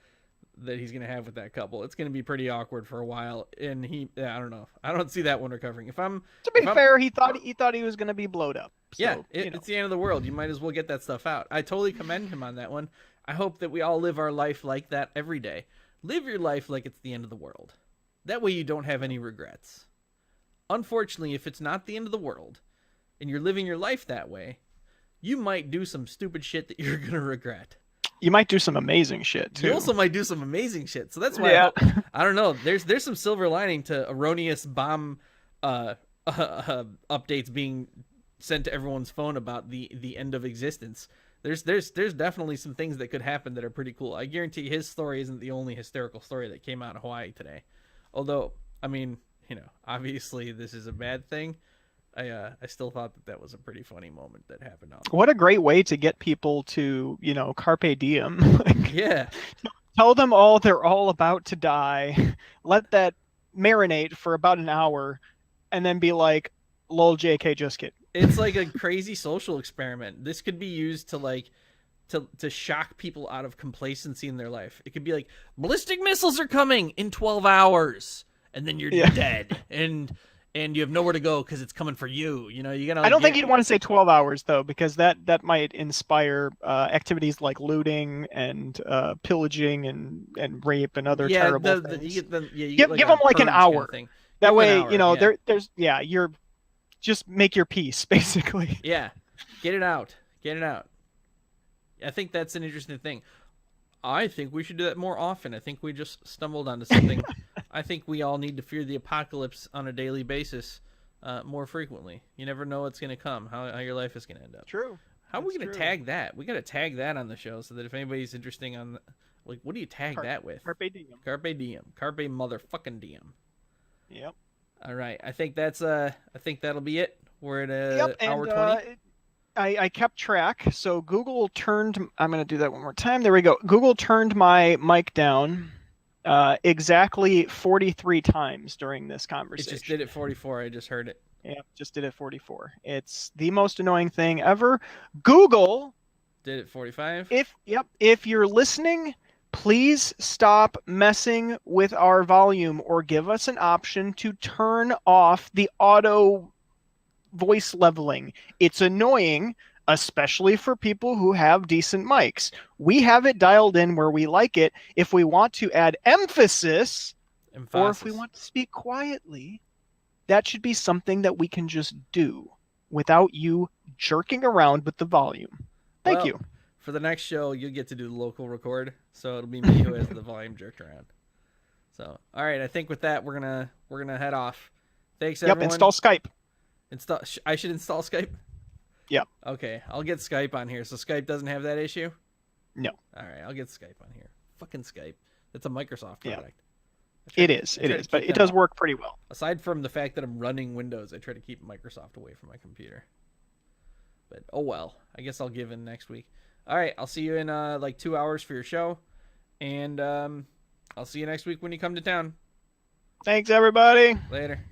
he's going to have with that couple. It's going to be pretty awkward for a while, and I don't know. I don't see that one recovering. To be fair, he thought he was going to be blowed up. So, yeah, it's the end of the world. You might as well get that stuff out. I totally commend him on that one. I hope that we all live our life like that every day. Live your life like it's the end of the world. That way you don't have any regrets. Unfortunately, if it's not the end of the world, and you're living your life that way, you might do some stupid shit that you're going to regret. You might do some amazing shit, too. You also might do some amazing shit. So that's why I don't know. There's some silver lining to erroneous bomb updates being sent to everyone's phone about the end of existence. There's definitely some things that could happen that are pretty cool. I guarantee his story isn't the only hysterical story that came out of Hawaii today. Although, I mean, obviously this is a bad thing. I still thought that was a pretty funny moment that happened. What a great way to get people to, Carpe Diem. Yeah. Tell them all they're all about to die. Let that marinate for about an hour, and then be like, "Lol, JK, just kidding." It's like a crazy social experiment. This could be used to shock people out of complacency in their life. It could be like, ballistic missiles are coming in 12 hours, and then you're dead, and you have nowhere to go because it's coming for you. You gotta. I don't think you'd want to say 12 hours though, because that might inspire activities like looting and pillaging and rape and other terrible things. Give them like an hour. Kind of that way, there's you're. Just make your peace, basically. Yeah. Get it out. I think that's an interesting thing. I think we should do that more often. I think we just stumbled onto something. I think we all need to fear the apocalypse on a daily basis more frequently. You never know what's going to come, how your life is going to end up. True. How are we going to tag that? We got to tag that on the show so that if anybody's interesting on, like, what do you tag that with? Carpe Diem. Carpe Diem. Carpe motherfucking Diem. Yep. All right. I think that'll be it. We're at hour 20. I kept track. So Google turned. I'm going to do that one more time. There we go. Google turned my mic down exactly 43 times during this conversation. It just did it 44. I just heard it. Yeah, just did it 44. It's the most annoying thing ever. Google did it 45. If you're listening, Please stop messing with our volume or give us an option to turn off the auto voice leveling. It's annoying, especially for people who have decent mics. We have it dialed in where we like it. If we want to add emphasis, or if we Emphasis. want to speak quietly, that should be something that we can just do without you jerking around with the volume. Thank Well, you. for the next show, you get to do the local record, so it'll be me who has the volume jerked around. So, all right, I think with that we're gonna head off. Thanks Yep, everyone. install Skype. Install. I should install Skype. Yep. Okay, I'll get Skype on here, so Skype doesn't have that issue. No. All right, I'll get Skype on here. Fucking Skype. That's a Microsoft Yeah. product. It is. It is. But it does work pretty well. Aside from the fact that I'm running Windows, I try to keep Microsoft away from my computer. But oh well. I guess I'll give in next week. All right, I'll see you in like 2 hours for your show, and I'll see you next week when you come to town. Thanks, everybody. Later.